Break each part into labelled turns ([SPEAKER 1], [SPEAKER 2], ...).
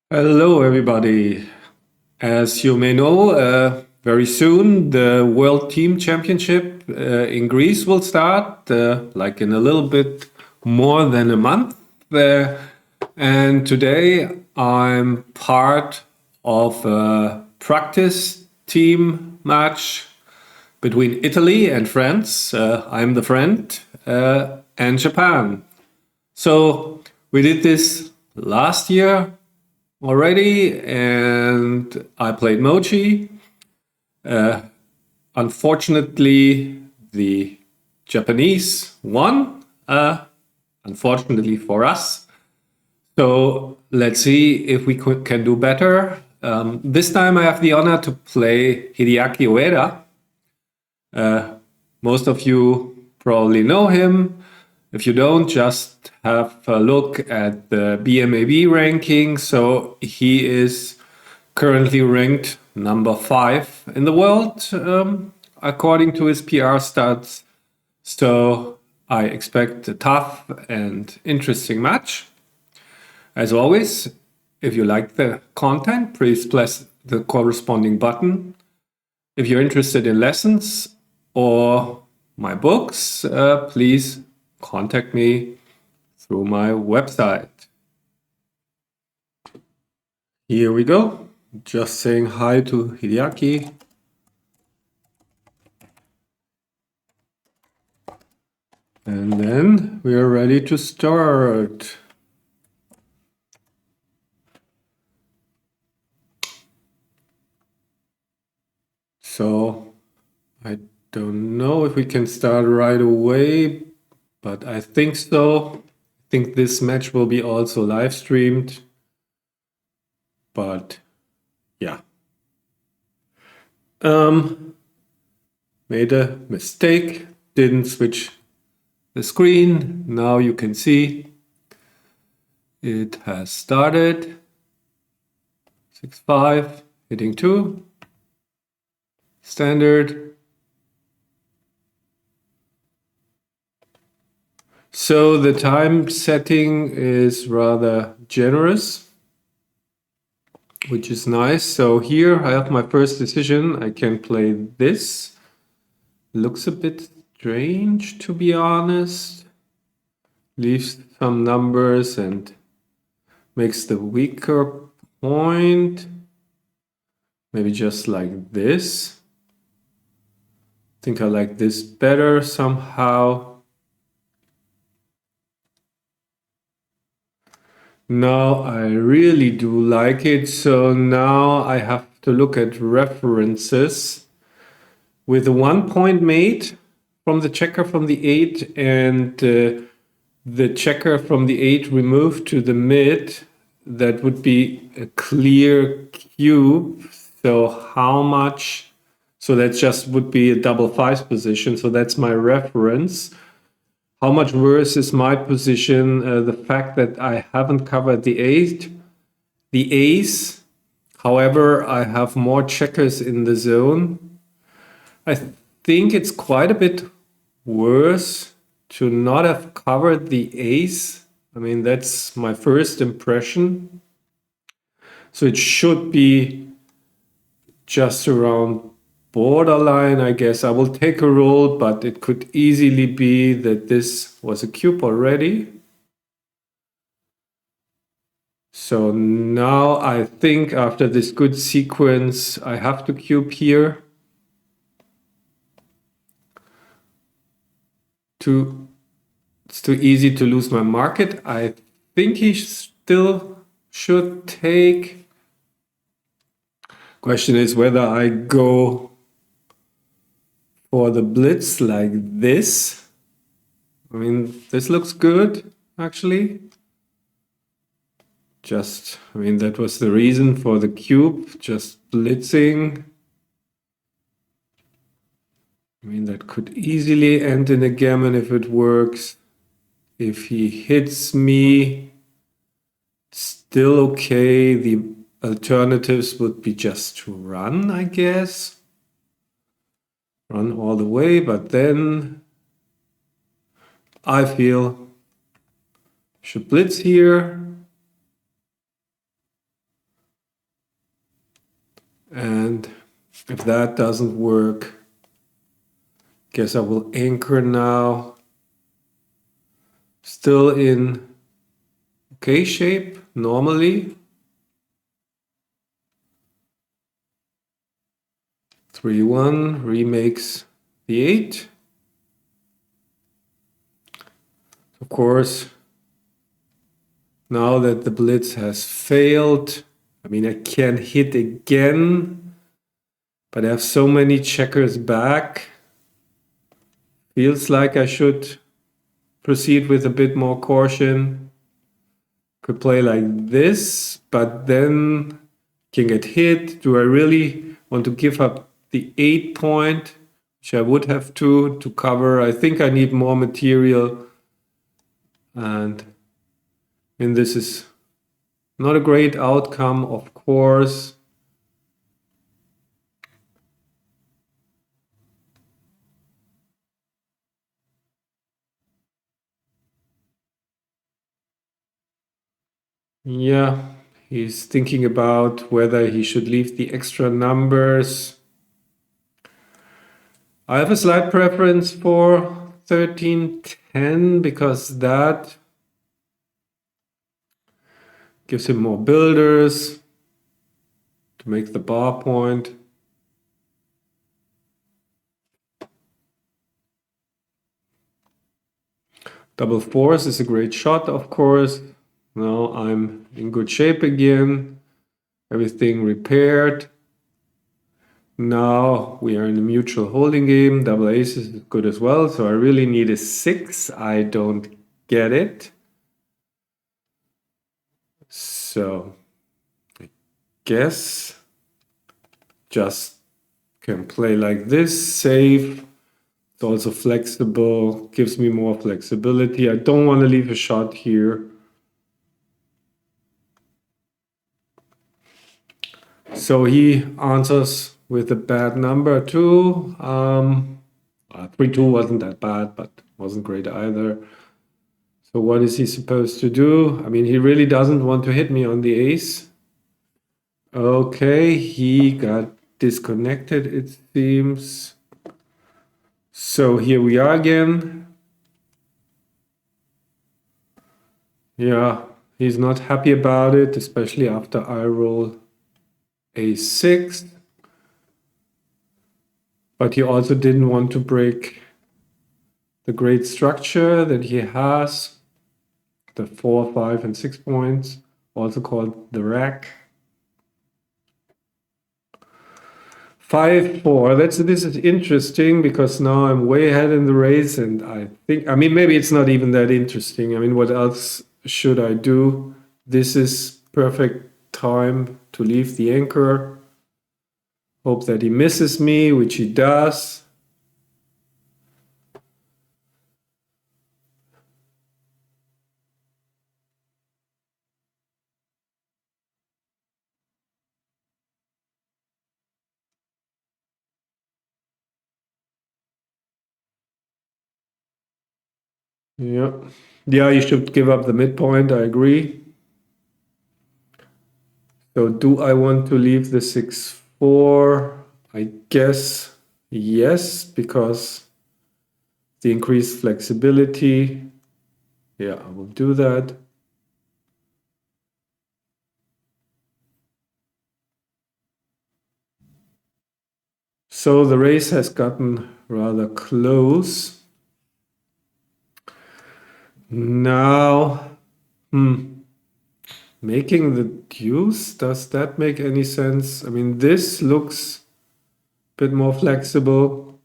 [SPEAKER 1] Hello, everybody. As you may know, very soon the World Team Championship in Greece will start, like in a little bit more than a month. Uh, and today I'm part of a practice team match between Italy and France. I'm the friend, and Japan. So we did this last year already, and I played Mochi. Unfortunately, the Japanese won, unfortunately for us. So let's see if we can do better. This time I have the honor to play Hideaki Ueda. Most of you probably know him. If you don't, just have a look at the BMAB ranking. So he is currently ranked number 5 in the world, according to his PR stats. So I expect a tough and interesting match. As always, if you like the content, please press the corresponding button. If you're interested in lessons or my books, please contact me through my website. Here we go. Just saying hi to Hideaki. And then we are ready to start. So I don't know if we can start right away, but I think so. I think this match will be also live streamed. But yeah. Made a mistake, didn't switch the screen. Now you can see it has started. 6-5, hitting 2. Standard. So the time setting is rather generous, which is nice. So here I have my first decision. I can play this. Looks a bit strange, to be honest. Leaves some numbers and makes the weaker point. Maybe just like this. I think I like this better somehow. Now I really do like it. So now I have to look at references with the 1 point made from the checker from the 8 and the checker from the 8 removed to the mid. That would be a clear cube. So how much? So that just would be a double 5 position. So that's my reference. How much worse is my position? The fact that I haven't covered the 8, the ace. However, I have more checkers in the zone. I think it's quite a bit worse to not have covered the ace. I mean, that's my first impression. So it should be just around borderline, I guess. I will take a roll, but it could easily be that this was a cube already. So now I think after this good sequence, I have to cube here. It's too easy to lose my market. I think he still should take. Question is whether I go for the blitz like this. I mean, this looks good, actually. I mean, that was the reason for the cube, just blitzing. I mean, that could easily end in a gammon if it works. If he hits me, still okay. The alternatives would be just to run, I guess. Run all the way, but then I feel should blitz here. And if that doesn't work, guess I will anchor now. Still in okay shape normally. 3-1 remakes the 8. Of course, now that the blitz has failed, I mean, I can hit again, but I have so many checkers back. Feels like I should proceed with a bit more caution. Could play like this, but then can get hit. Do I really want to give up the 8 point, which I would have to cover? I think I need more material. And this is not a great outcome, of course. Yeah, he's thinking about whether he should leave the extra numbers. I have a slight preference for 13-10 because that gives him more builders to make the bar point. Double fours is a great shot, of course. Now I'm in good shape again. Everything repaired. Now we are in a mutual holding game. Double ace is good as well. So I really need a 6. I don't get it. So I guess just can play like this, save. It's also flexible, gives me more flexibility. I don't want to leave a shot here. So he answers with a bad number too. 3-2 wasn't that bad, but wasn't great either. So what is he supposed to do? I mean, he really doesn't want to hit me on the ace. Okay, he got disconnected, it seems. So here we are again. Yeah, he's not happy about it, especially after I roll a6. But he also didn't want to break the great structure that he has, the 4, 5, and 6 points, also called the rack. 5-4. This is interesting because now I'm way ahead in the race, and I mean, maybe it's not even that interesting. I mean, what else should I do? This is perfect time to leave the anchor. Hope that he misses me, which he does. Yeah. Yeah, you should give up the midpoint. I agree. So do I want to leave the 6-4? I guess yes, because the increased flexibility. Yeah, I will do that. So the race has gotten rather close. Now, making the deuce, does that make any sense? I mean, this looks a bit more flexible.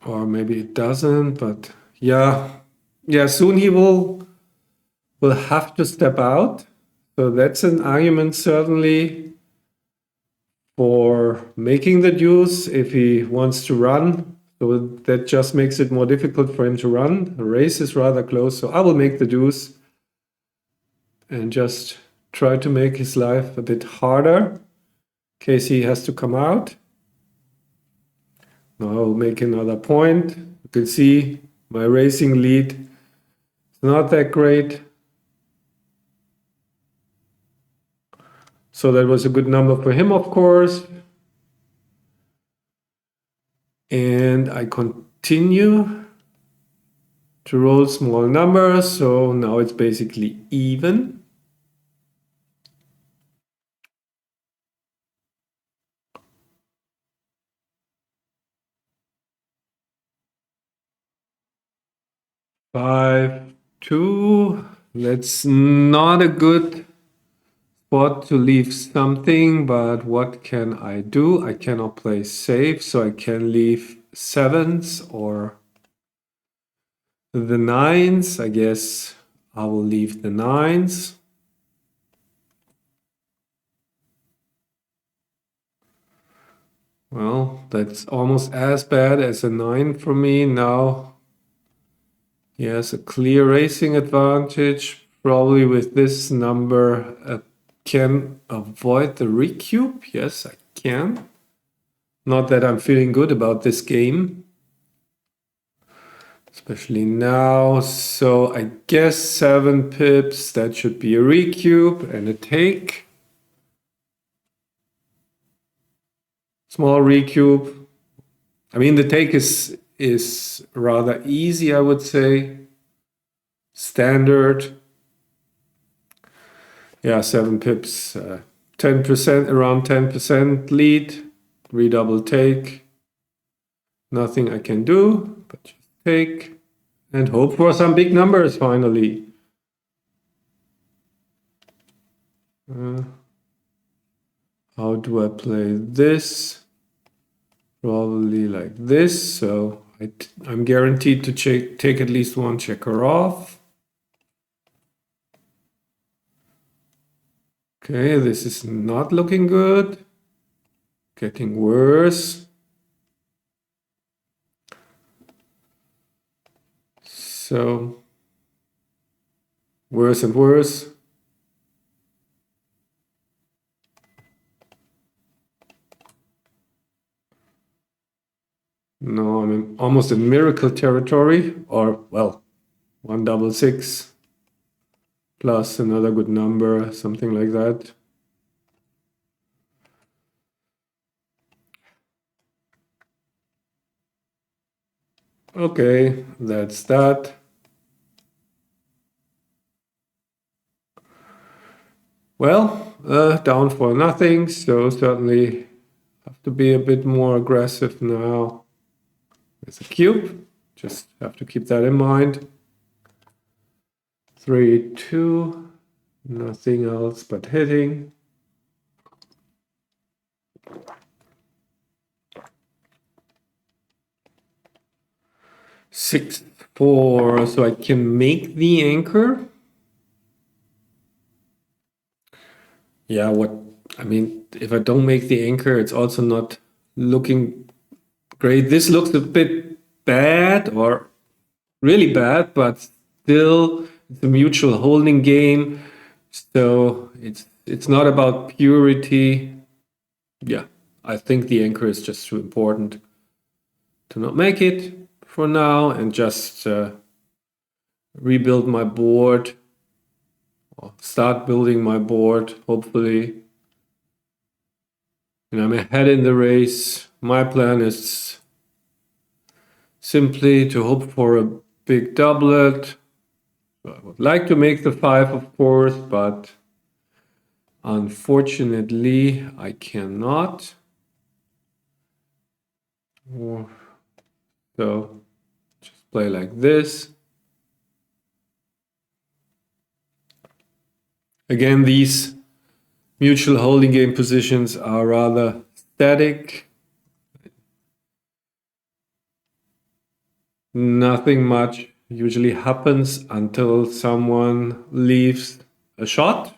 [SPEAKER 1] Or maybe it doesn't, but yeah. Yeah, soon he will have to step out. So that's an argument certainly for making the deuce if he wants to run. So that just makes it more difficult for him to run. The race is rather close, so I will make the deuce and just try to make his life a bit harder in case he has to come out. Now I'll make another point. You can see my racing lead is not that great. So that was a good number for him, of course. And I continue to roll small numbers. So now it's basically even. Five, two. That's not a good spot to leave something, but what can I do? I cannot play safe, so I can leave sevens or the nines. I guess I will leave the nines. Well, that's almost as bad as a 9 for me. Now he has a clear racing advantage. Probably with this number, I can avoid the recube. Yes, I can. Not that I'm feeling good about this game, especially now. So I guess 7 pips, that should be a recube and a take. Small recube. I mean, the take is rather easy, I would say. Standard. Yeah, 7 pips, 10%, around 10% lead. Redouble take. Nothing I can do, but just take and hope for some big numbers finally. How do I play this? Probably like this, so I'm guaranteed to take at least one checker off. Okay, this is not looking good. Getting worse. So, worse and worse. No, I'm almost in miracle territory, or, well, 166 plus another good number, something like that. Okay, that's that. Well, down for nothing, so certainly have to be a bit more aggressive now with a cube. Just have to keep that in mind. 3, 2, nothing else but hitting. 6, 4, so I can make the anchor. Yeah, I mean, if I don't make the anchor, it's also not looking great. This looks a bit bad or really bad, but still it's a mutual holding game. So it's not about purity. Yeah, I think the anchor is just too important to not make it for now and just rebuild my board or start building my board, hopefully. And I'm ahead in the race. My plan is simply to hope for a big doublet. So I would like to make the 5, of course, but unfortunately I cannot. So just play like this. Again, these mutual holding game positions are rather static. Nothing much usually happens until someone leaves a shot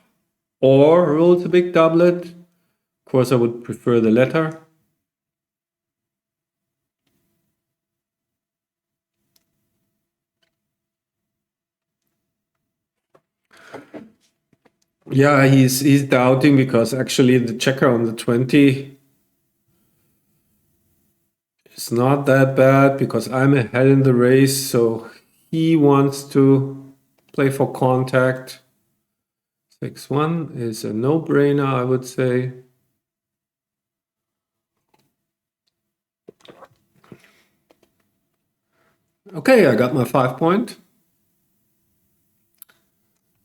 [SPEAKER 1] or rolls a big doublet. Of course, I would prefer the latter. Yeah, he's doubting because actually the checker on the 20 is not that bad because I'm ahead in the race, so he wants to play for contact. 6-1 is a no-brainer, I would say. Okay, I got my 5 point.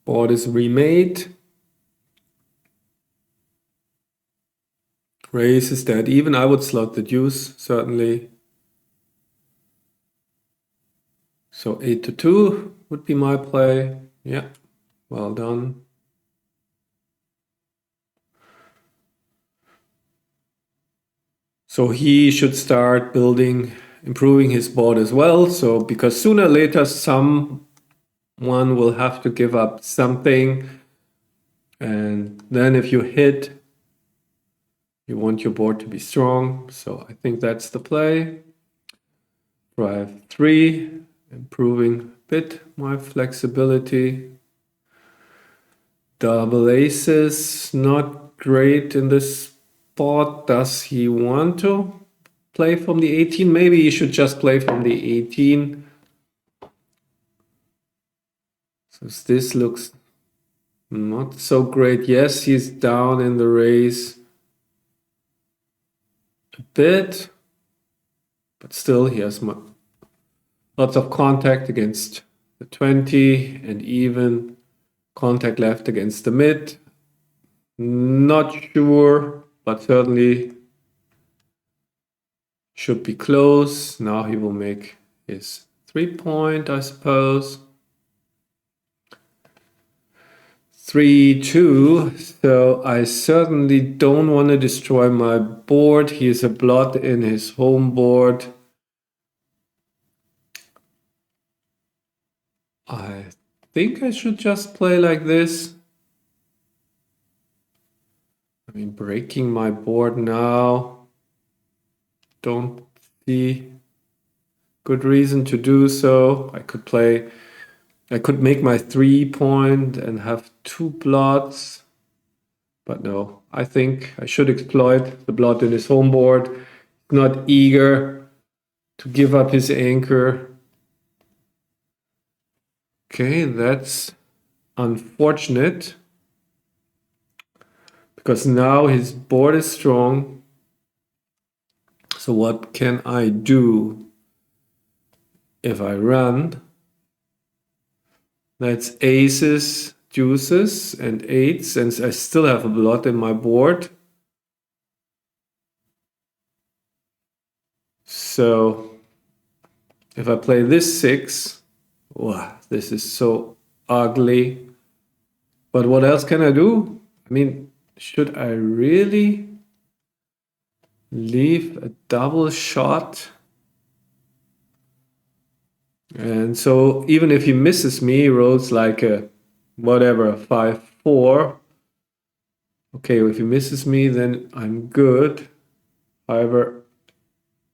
[SPEAKER 1] Board is remade. Raise is dead even. I would slot the deuce, certainly. So 8-2 would be my play. Yeah, well done. So he should start improving his board as well. So because sooner or later someone will have to give up something. And then if you hit, you want your board to be strong. So I think that's the play. Drive 3, improving a bit my flexibility. Double aces, not great in this spot. Does he want to play from the 18? Maybe he should just play from the 18. So this looks not so great. Yes, he's down in the race a bit, but still he has lots of contact against the 20 and even contact left against the mid. Not sure, but certainly should be close. Now he will make his 3 point, I suppose. 3-2. So I certainly don't want to destroy my board. He is a blot in his home board. I think I should just play like this. I mean, breaking my board now. Don't see good reason to do so. I could make my 3 point and have 2 blots. But no, I think I should exploit the blot in his home board. Not eager to give up his anchor. Okay, that's unfortunate. Because now his board is strong. So what can I do if I run? That's aces, deuces, and eights, and I still have a blot in my board. So if I play this 6, wow, this is so ugly. But what else can I do? I mean, should I really leave a double shot? And so even if he misses me, he rolls like a whatever, 5-4. Okay, if he misses me, then I'm good. However,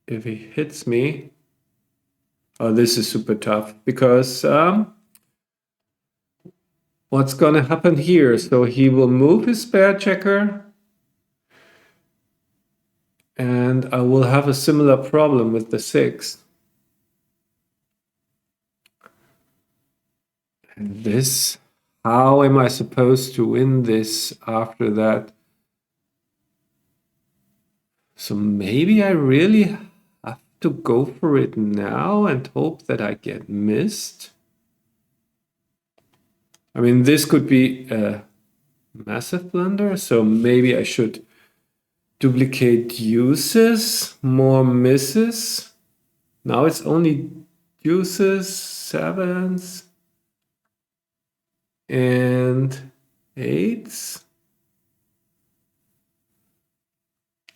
[SPEAKER 1] if he hits me, oh, this is super tough because what's going to happen here? So he will move his spare checker, and I will have a similar problem with the 6. And this, how am I supposed to win this after that? So maybe I really have to go for it now and hope that I get missed. I mean, this could be a massive blunder, so maybe I should duplicate deuces, more misses. Now it's only deuces, 7s, and 8s.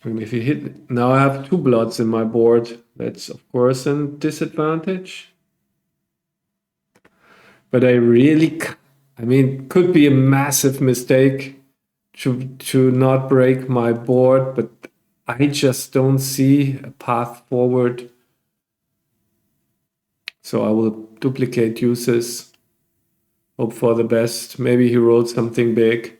[SPEAKER 1] And if you hit, now I have 2 blots in my board. That's of course a disadvantage. But I mean, could be a massive mistake to not break my board, but I just don't see a path forward. So I will duplicate uses, hope for the best. Maybe he rolled something big.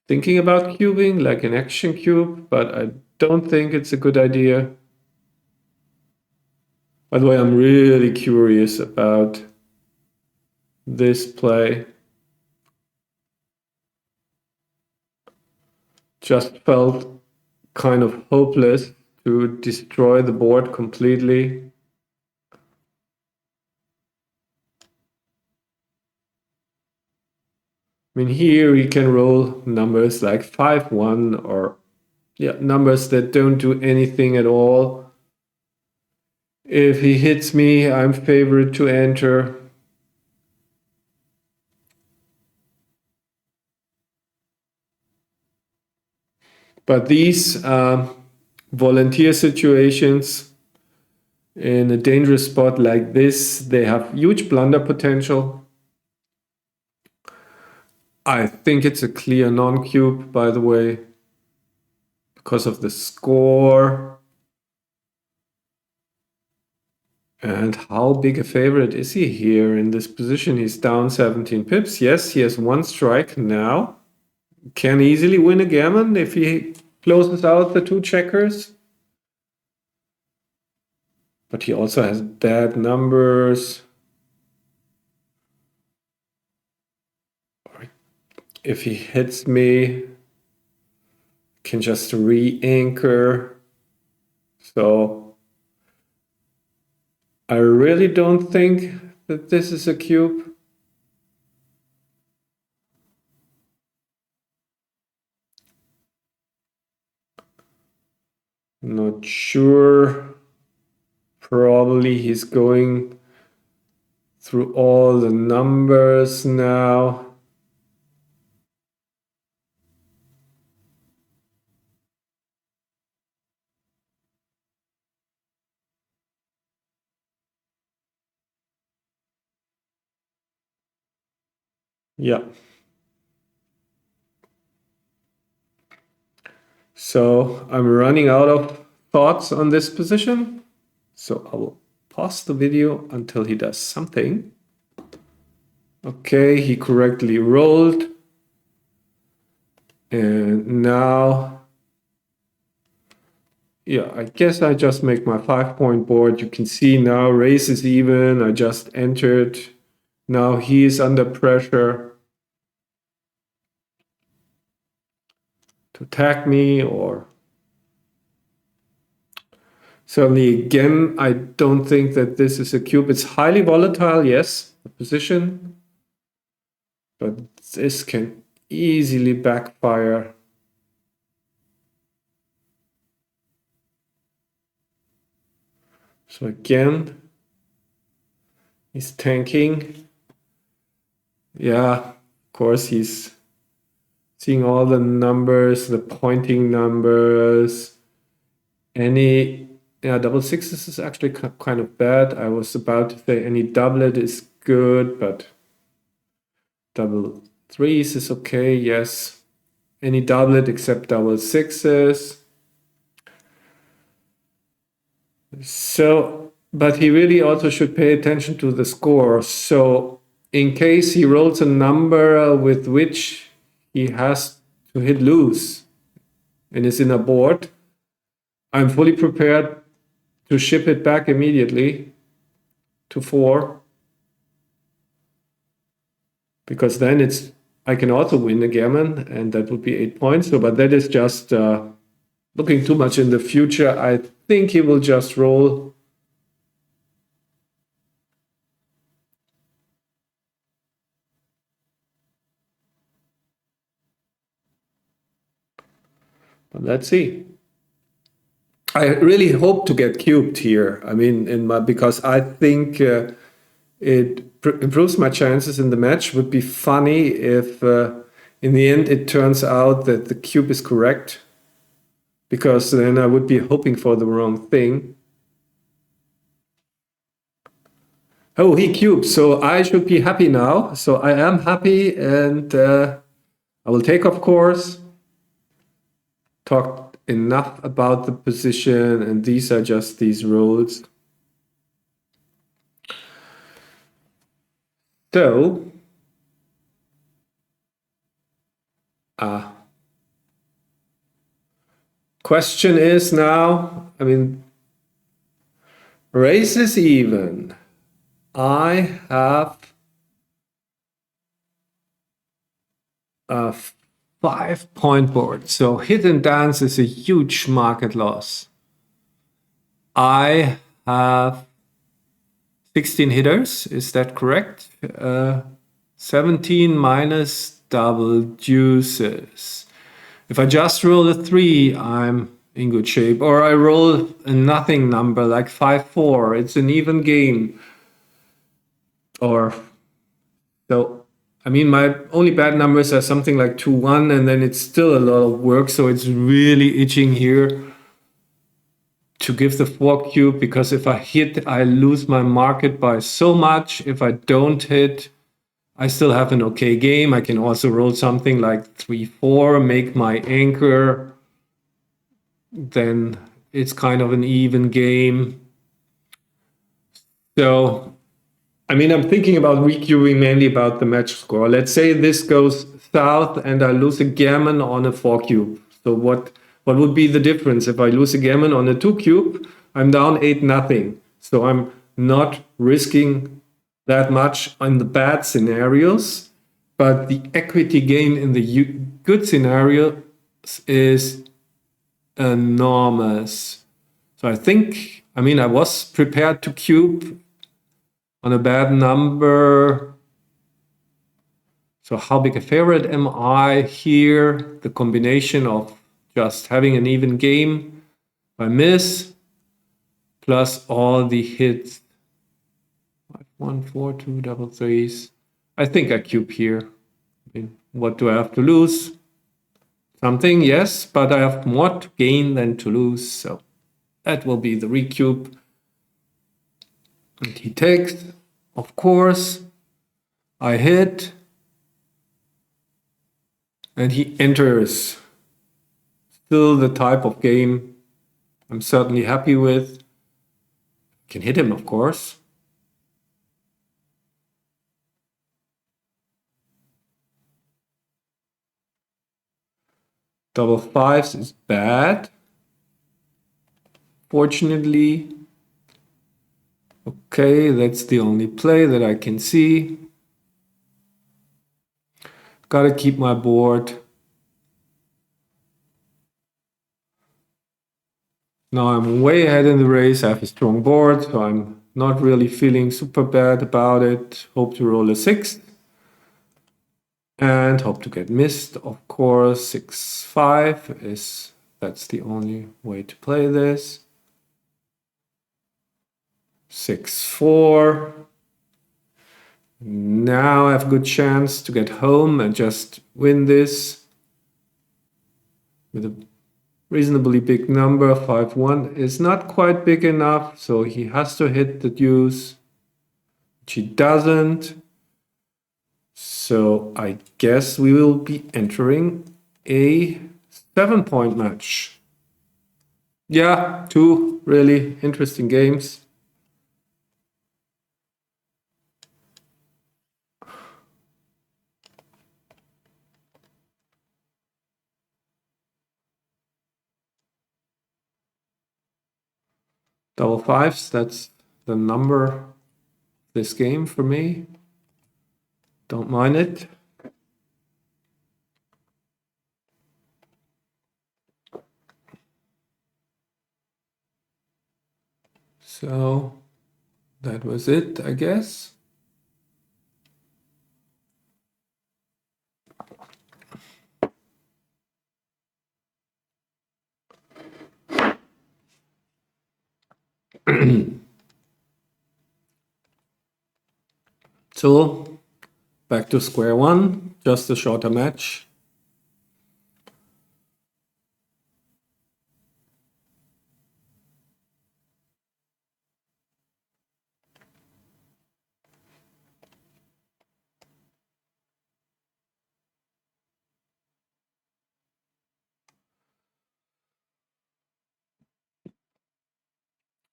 [SPEAKER 1] thinking about cubing like an action cube, but I don't think it's a good idea. By the way, I'm really curious about this play. Just felt kind of hopeless to destroy the board completely. I mean, here you can roll numbers like 5-1 or numbers that don't do anything at all. If he hits me, I'm favored to enter. But these volunteer situations in a dangerous spot like this, they have huge blunder potential. I think it's a clear non-cube, by the way, because of the score. And how big a favorite is he here in this position? He's down 17 pips. Yes, he has one strike now. Can easily win a gammon if he closes out the two checkers. But he also has bad numbers. If he hits me, can just re-anchor. So I really don't think that this is a cube. Not sure. Probably he's going through all the numbers now. Yeah. So I'm running out of thoughts on this position. So I will pause the video until he does something. Okay, he correctly rolled. And now, I guess I just make my 5-point board. You can see now race is even. I just entered. Now he is under pressure to attack me or... Certainly, again, I don't think that this is a cube. It's highly volatile, yes, the position. But this can easily backfire. So again, he's tanking. Yeah, of course, he's seeing all the numbers, the pointing numbers. Double sixes is actually kind of bad. I was about to say any doublet is good, but double threes is okay, yes. Any doublet except double sixes. So, but he really also should pay attention to the score. So in case he rolls a number with which he has to hit loose and is in a board, I'm fully prepared to ship it back immediately to 4. Because then I can also win the gammon, and that would be 8 points. So, but that is just looking too much in the future. I think he will just roll. But let's see. I really hope to get cubed here. I mean, because I think it improves my chances in the match. Would be funny if in the end it turns out that the cube is correct, because then I would be hoping for the wrong thing. Oh, he cubed, so I should be happy now. So I am happy, and I will take, of course. Talked enough about the position, and these are just these rolls. So, Question is now, I mean, race is even. I have a 5-point board. So hit and dance is a huge market loss. I have 16 hitters. Is that correct? 17 minus double deuces. If I just roll a 3, I'm in good shape. Or I roll a nothing number like 5-4. It's an even game. Or so. I mean, my only bad numbers are something like 2-1, and then it's still a lot of work. So it's really itching here to give the 4 cube, because if I hit, I lose my market by so much. If I don't hit, I still have an okay game. I can also roll something like 3-4, make my anchor. Then it's kind of an even game. So I mean, I'm thinking about recubing mainly about the match score. Let's say this goes south and I lose a gammon on a 4 cube. So what would be the difference? If I lose a gammon on a 2 cube, I'm down 8-0. So I'm not risking that much on the bad scenarios, but the equity gain in the good scenario is enormous. So I mean, I was prepared to cube on a bad number. So how big a favorite am I here? The combination of just having an even game, I miss, plus all the hits. 1, 4, 2 double threes. I think I cube here. I mean, what do I have to lose? Something, yes, but I have more to gain than to lose. So that will be the recube. And he takes, of course. I hit. And he enters. Still the type of game I'm certainly happy with. Can hit him, of course. Double fives is bad. Fortunately. Okay, that's the only play that I can see. Gotta keep my board. Now I'm way ahead in the race. I have a strong board, so I'm not really feeling super bad about it. Hope to roll a 6. And hope to get missed, of course. 6-5 is, that's the only way to play this. 6-4. Now I have a good chance to get home and just win this with a reasonably big number. 5-1 is not quite big enough, so he has to hit the deuce, which he doesn't. So I guess we will be entering a 7-point match. Yeah, 2 really interesting games. Double fives, that's the number this game for me. Don't mind it. So that was it, I guess. So back to square one, just a shorter match.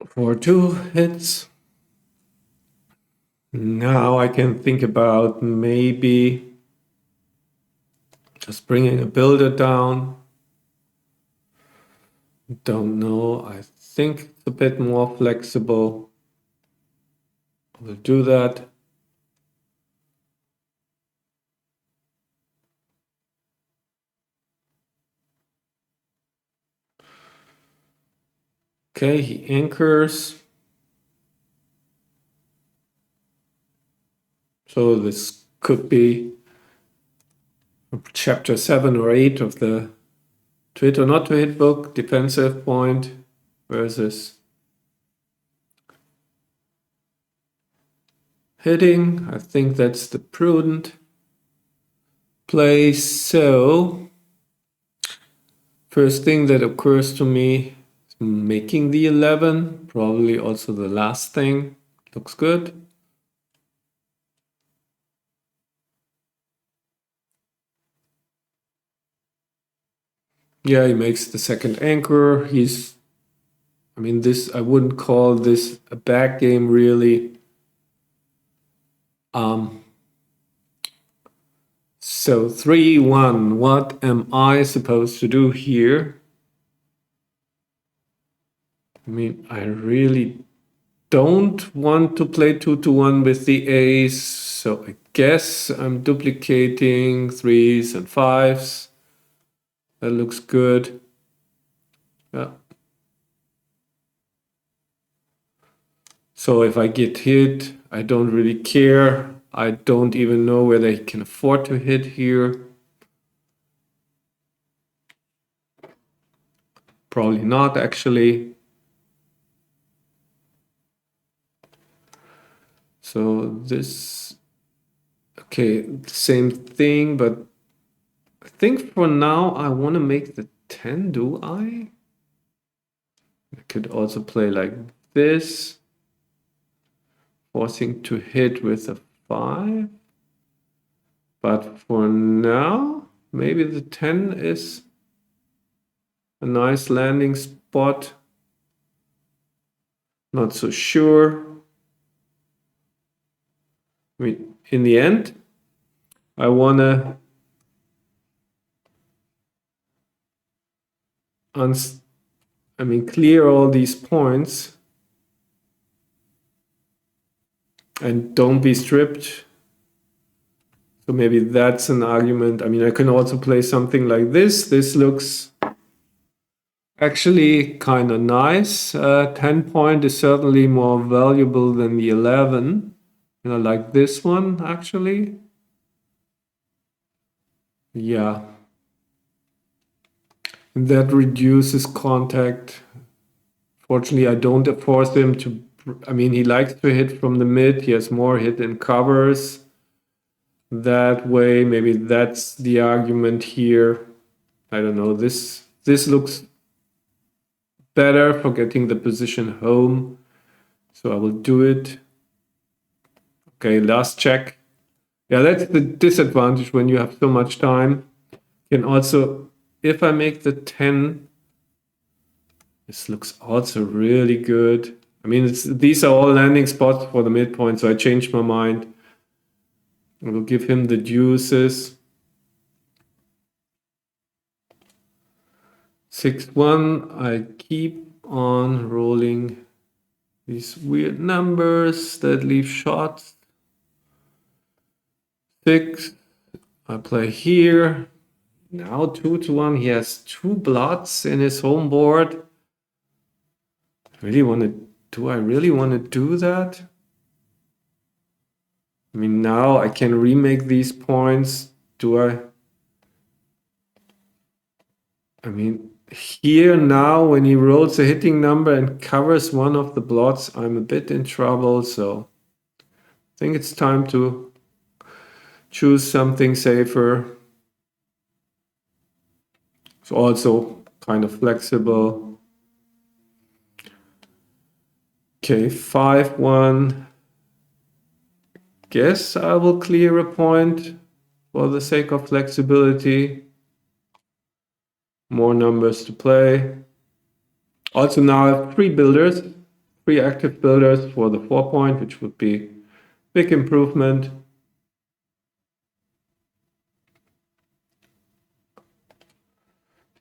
[SPEAKER 1] For 2 hits. Now I can think about maybe just bringing a builder down. Don't know. I think it's a bit more flexible. We'll do that. Okay, he anchors. So this could be chapter 7 or 8 of the to hit or not to hit book, defensive point versus hitting. I think that's the prudent play. So first thing that occurs to me is making the 11, probably also the last thing. Looks good. Yeah, he makes the second anchor. I mean, I wouldn't call this a back game really. So 3-1, what am I supposed to do here? I mean, I really don't want to play 2-1 with the ace, so I guess I'm duplicating 3s and 5s. That looks good. Yeah. So if I get hit, I don't really care. I don't even know whether he can afford to hit here. Probably not, actually. So this, okay, same thing, but I think for now I want to make the 10, do I? I could also play like this, forcing to hit with a 5. But for now, maybe the 10 is a nice landing spot. Not so sure. I mean, in the end, I want to clear all these points and don't be stripped. So maybe that's an argument. I mean, I can also play something like this. This looks actually kind of nice. 10 point is certainly more valuable than the 11. You know, like this one, actually. Yeah. And that reduces contact. Fortunately, I don't force him to. I mean, he likes to hit from the mid. He has more hit and covers. That way, maybe that's the argument here. I don't know. This looks better for getting the position home. So I will do it. Okay, last check. Yeah, that's the disadvantage when you have so much time. You can also, if I make the 10, this looks also really good. I mean, these are all landing spots for the midpoint, so I changed my mind. I will give him the deuces. 6-1. I keep on rolling these weird numbers that leave shots. 6. I play here. Now 2-1. He has 2 blots in his home board. Do I really want to do that? I mean, now I can remake these points. Do I? I mean, here now, when he rolls a hitting number and covers one of the blots, I'm a bit in trouble. So I think it's time to choose something safer. It's also kind of flexible. Okay, 5-1. Guess I will clear a point for the sake of flexibility. More numbers to play. Also now I have 3 builders, 3 active builders for the 4 point, which would be big improvement.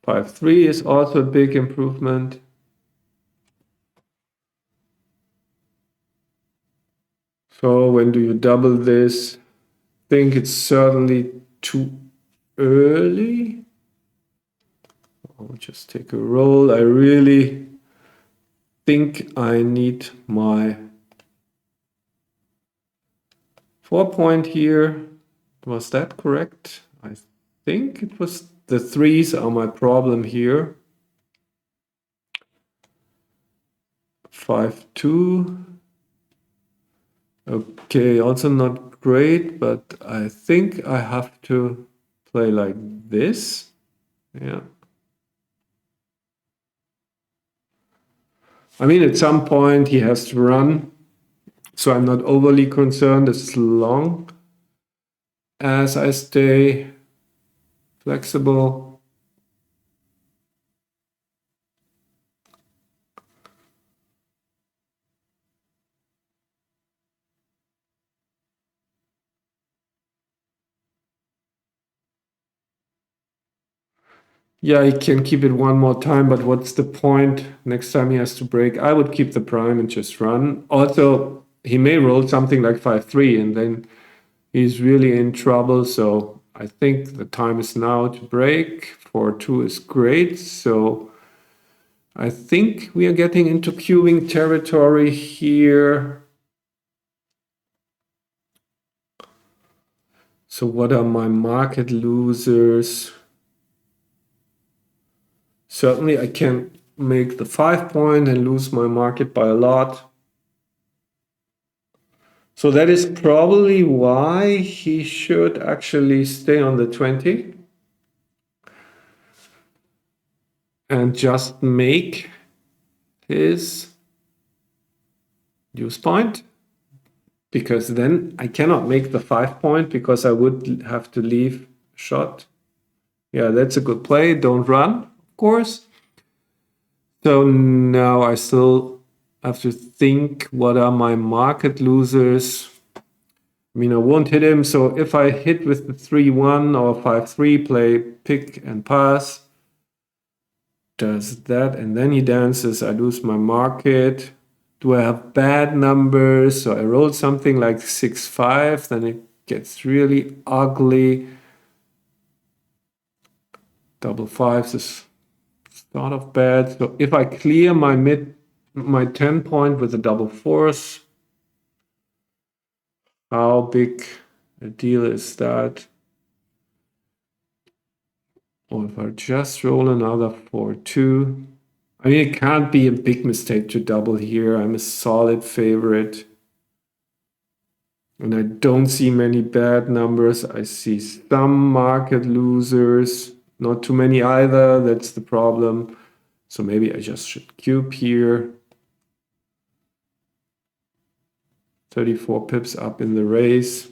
[SPEAKER 1] 5-3 is also a big improvement. So when do you double this? I think it's certainly too early. I'll just take a roll. I really think I need my 4-point here. Was that correct? I think it was. The threes are my problem here. 5-2. Okay, also not great, but I think I have to play like this. Yeah. I mean, at some point he has to run, so I'm not overly concerned as long as I stay flexible. Yeah, he can keep it one more time, but what's the point? Next time he has to break, I would keep the prime and just run. Also, he may roll something like 5-3 and then he's really in trouble. So I think the time is now to break. 4-2 is great. So I think we are getting into cubing territory here. So what are my market losers? Certainly I can make the 5-point and lose my market by a lot. So that is probably why he should actually stay on the 20 and just make his use point, because then I cannot make the 5-point because I would have to leave a shot. Yeah, that's a good play. Don't run, of course. So now I still have to think, what are my market losers? I mean, I won't hit him. So if I hit with the 3-1 or 5-3, play pick and pass, does that, and then he dances, I lose my market. Do I have bad numbers? So I rolled something like 6-5, then it gets really ugly. Double fives is sort of bad. So if I clear my 10-point with a double fours, how big a deal is that? Or if I just roll another 4-2, I mean, it can't be a big mistake to double here. I'm a solid favorite. And I don't see many bad numbers. I see some market losers, not too many either. That's the problem. So maybe I just should cube here. 34 pips up in the race.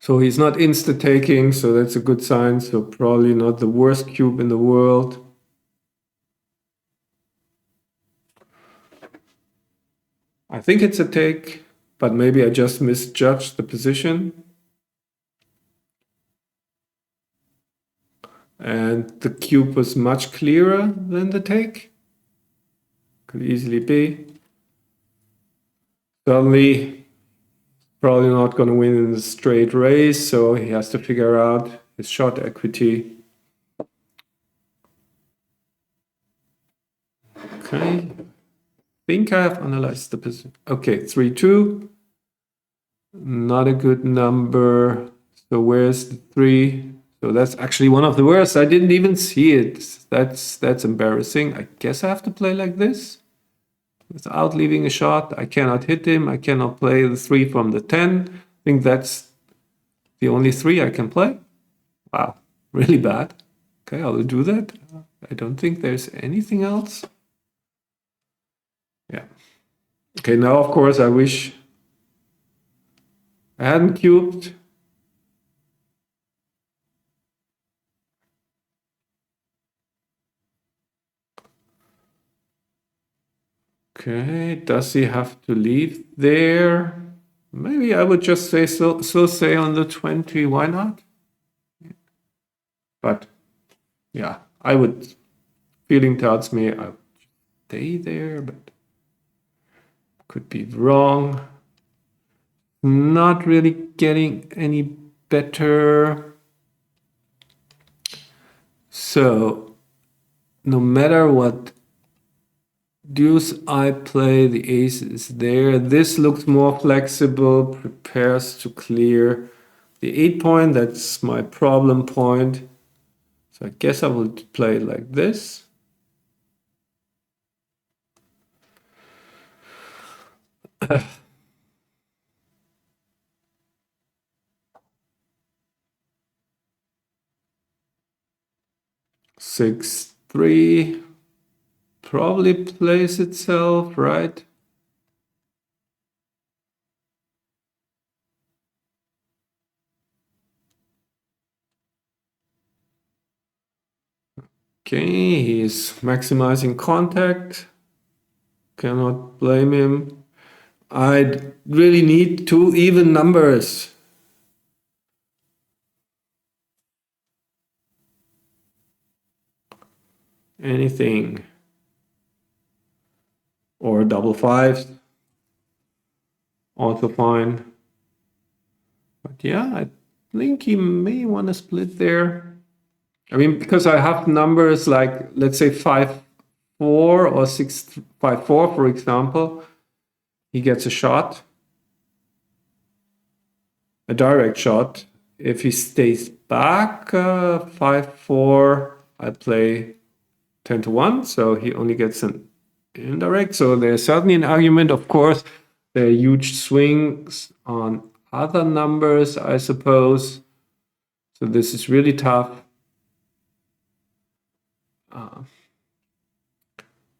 [SPEAKER 1] So he's not insta-taking, so that's a good sign. So probably not the worst cube in the world. I think it's a take, but maybe I just misjudged the position. And the cube was much clearer than the take. Could easily be. Suddenly, probably not going to win in the straight race, so he has to figure out his shot equity. Okay, I think I have analyzed the position. Okay, 3-2, not a good number. So where's the 3? So that's actually one of the worst. I didn't even see it. That's embarrassing. I guess I have to play like this without leaving a shot. I cannot hit him. I cannot play the 3 from the 10. I think that's the only 3 I can play. Wow, really bad. Okay, I will do that. I don't think there's anything else. Yeah. Okay, now of course I wish I hadn't cubed. Okay, does he have to leave there? Maybe I would just say so say on the 20, why not? But yeah, I would, feeling tells me I would stay there, but could be wrong. Not really getting any better. So no matter what deuce I play, the ace is there. This looks more flexible, prepares to clear the 8 point. That's my problem point. So I guess I will play it like this. Six, three probably plays itself, right? Okay, he's maximizing contact. Cannot blame him. I really need two even numbers. Anything. Or double fives. Also fine. But yeah, I think he may want to split there. I mean, because I have numbers like, let's say 5-4 or 6-5-4, for example, he gets a shot, a direct shot. If he stays back 5-4, I play 10-1, so he only gets an indirect. So there's certainly an argument. Of course, there are huge swings on other numbers, I suppose. So this is really tough.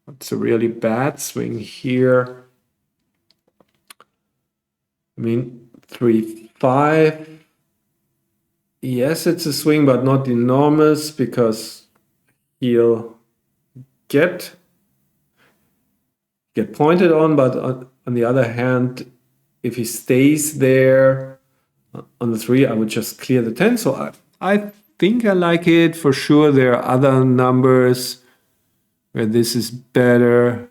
[SPEAKER 1] It's a really bad swing here. I mean, 3-5. Yes, it's a swing, but not enormous because he'll get pointed on. But on the other hand, if he stays there on the 3, I would just clear the 10. So I think I like it. For sure, there are other numbers where this is better.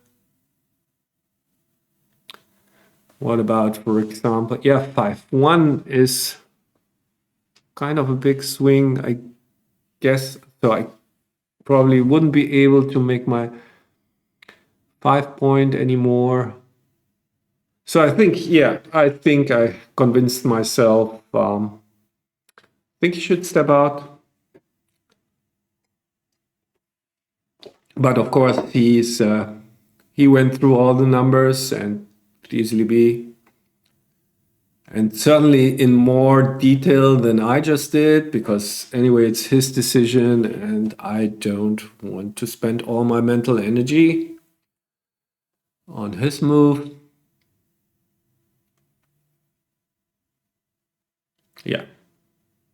[SPEAKER 1] What about, for example, yeah, 5-1 is kind of a big swing, I guess. So I probably wouldn't be able to make my 5 point anymore. So I think, yeah, I think I convinced myself. I think he should step out. But of course, he went through all the numbers and could easily be, and certainly in more detail than I just did, because anyway, it's his decision and I don't want to spend all my mental energy on his move. Yeah,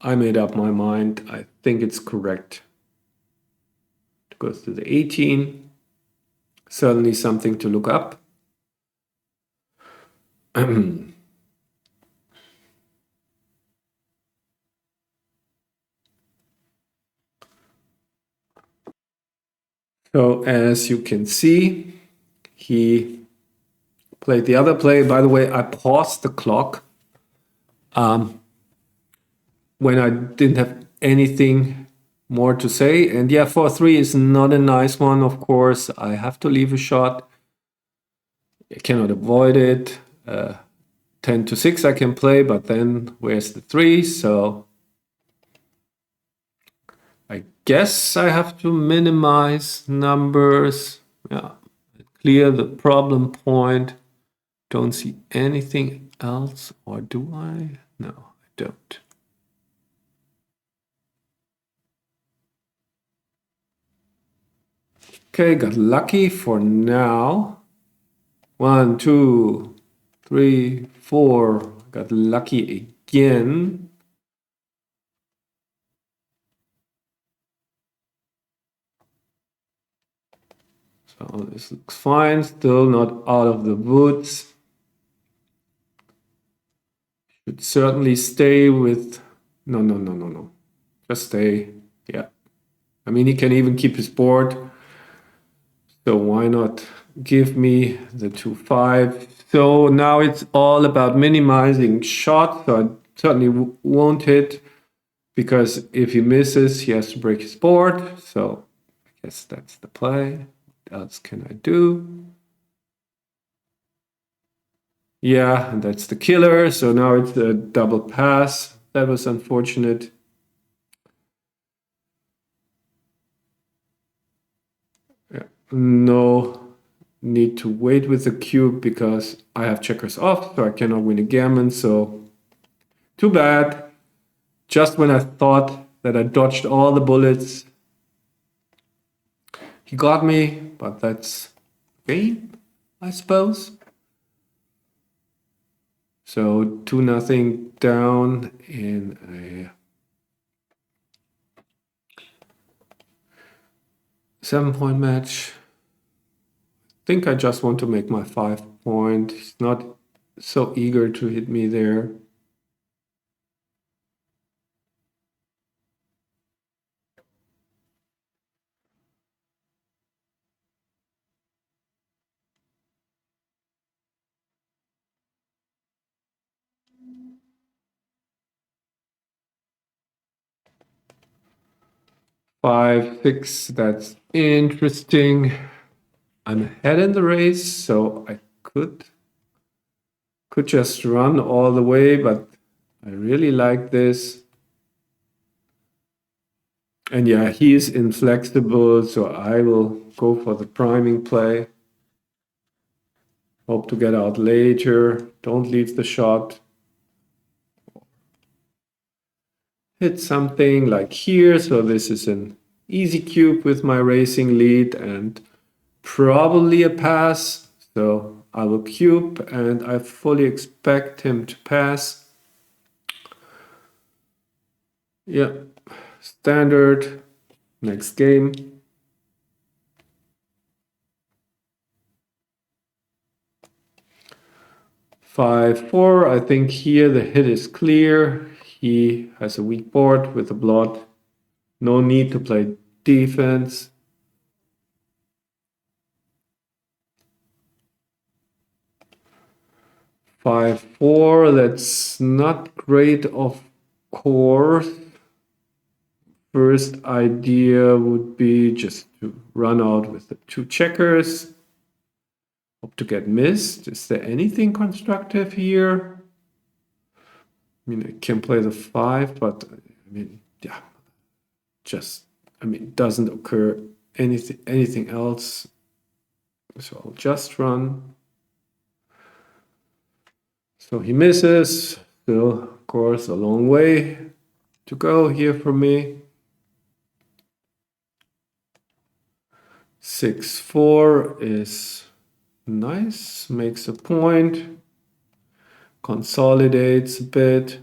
[SPEAKER 1] I made up my mind. I think it's correct to go to the 18. Certainly something to look up. So as you can see, he played the other play. By the way, I paused the clock when I didn't have anything more to say. And yeah, 4-3 is not a nice one, of course. I have to leave a shot. I cannot avoid it. 10-6 I can play, but then where's the 3? So I guess I have to minimize numbers. Yeah, clear the problem point. Don't see anything else, or do I? No, I don't. Okay, got lucky for now. 1, 2, 3, 4. Got lucky again. So this looks fine. Still not out of the woods. Should certainly stay with... No. Just stay. Yeah. I mean, he can even keep his board. So why not give me the 2-5? So now it's all about minimizing shots. So I certainly won't hit, because if he misses, he has to break his board. So I guess that's the play. What else can I do? Yeah, and that's the killer. So now it's a double pass. That was unfortunate. Yeah. No need to wait with the cube because I have checkers off, so I cannot win a gammon. So too bad. Just when I thought that I dodged all the bullets, he got me, but that's game, I suppose. So 2-0 down in a 7-point match. I think I just want to make my 5-point. He's not so eager to hit me there. Five, six, that's interesting. I'm ahead in the race, so I could just run all the way, but I really like this. And yeah, he is inflexible, so I will go for the priming play. Hope to get out later. Don't leave the shot. Hit something like here, so this is an easy cube with my racing lead and probably a pass. So I will cube, and I fully expect him to pass. Yeah, standard. Next game. Five, four. I think here the hit is clear. He has a weak board with a blot. No need to play defense. 5-4, that's not great, of course. First idea would be just to run out with the 2 checkers. Hope to get missed. Is there anything constructive here? I mean, I can play the 5, but I mean, yeah, it doesn't occur anything else. So I'll just run. So he misses. Still, of course, a long way to go here for me. 6-4 is nice, makes a point, consolidates a bit.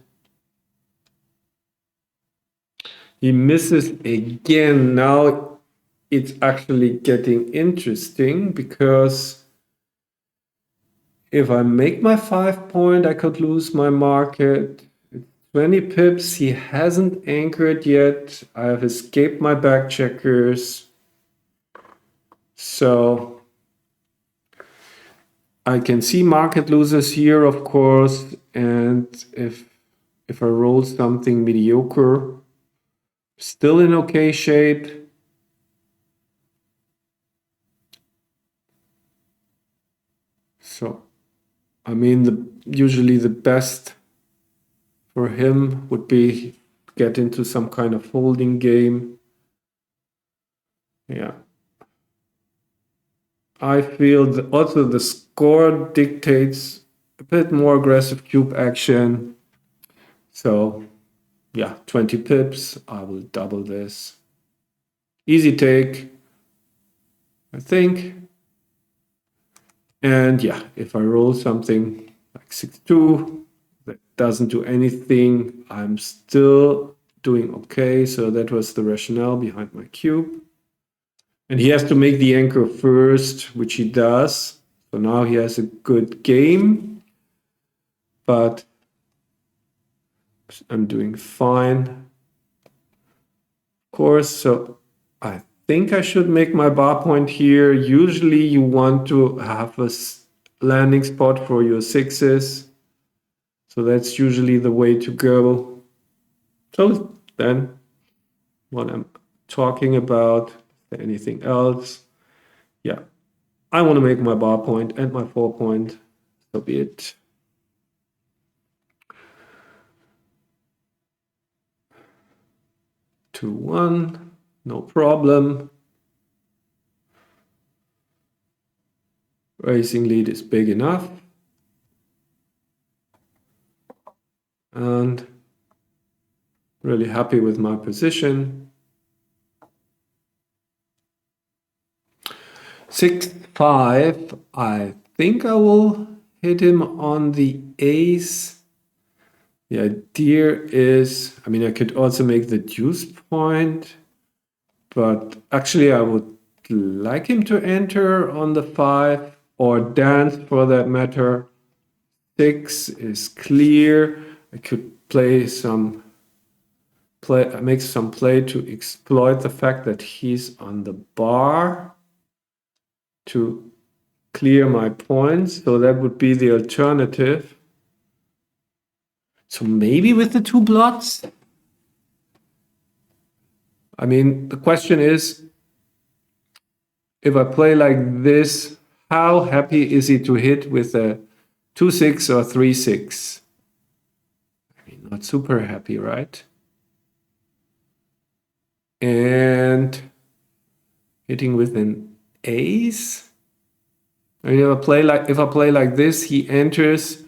[SPEAKER 1] He misses again. Now it's actually getting interesting, because if I make my 5-point, I could lose my market. 20 pips, he hasn't anchored yet. I have escaped my back checkers. So I can see market losers here, of course, and if I roll something mediocre, still in okay shape. So, I mean, usually the best for him would be get into some kind of holding game. Yeah. I feel that also the score dictates a bit more aggressive cube action. So, yeah, 20 pips. I will double this. Easy take, I think. And yeah, if I roll something like 6-2, that doesn't do anything, I'm still doing okay. So that was the rationale behind my cube. And he has to make the anchor first, which he does. So now he has a good game. But I'm doing fine. Of course, so I think I should make my bar point here. Usually you want to have a landing spot for your sixes. So that's usually the way to go. So then what I'm talking about, anything else? Yeah, I want to make my bar point and my 4 point. So be it. Two, one, no problem. Racing lead is big enough. And really happy with my position. 6-5. I think I will hit him on the ace. The idea is, I mean, I could also make the deuce point, but actually I would like him to enter on the 5 or dance for that matter. 6 is clear. I could make some play to exploit the fact that he's on the bar to clear my points. So that would be the alternative. So maybe with the two blots. I mean, the question is, if I play like this, how happy is he to hit with a 2-6 or 3-6? I mean, not super happy, right? And hitting with an ace. I mean, if I play like this, he enters.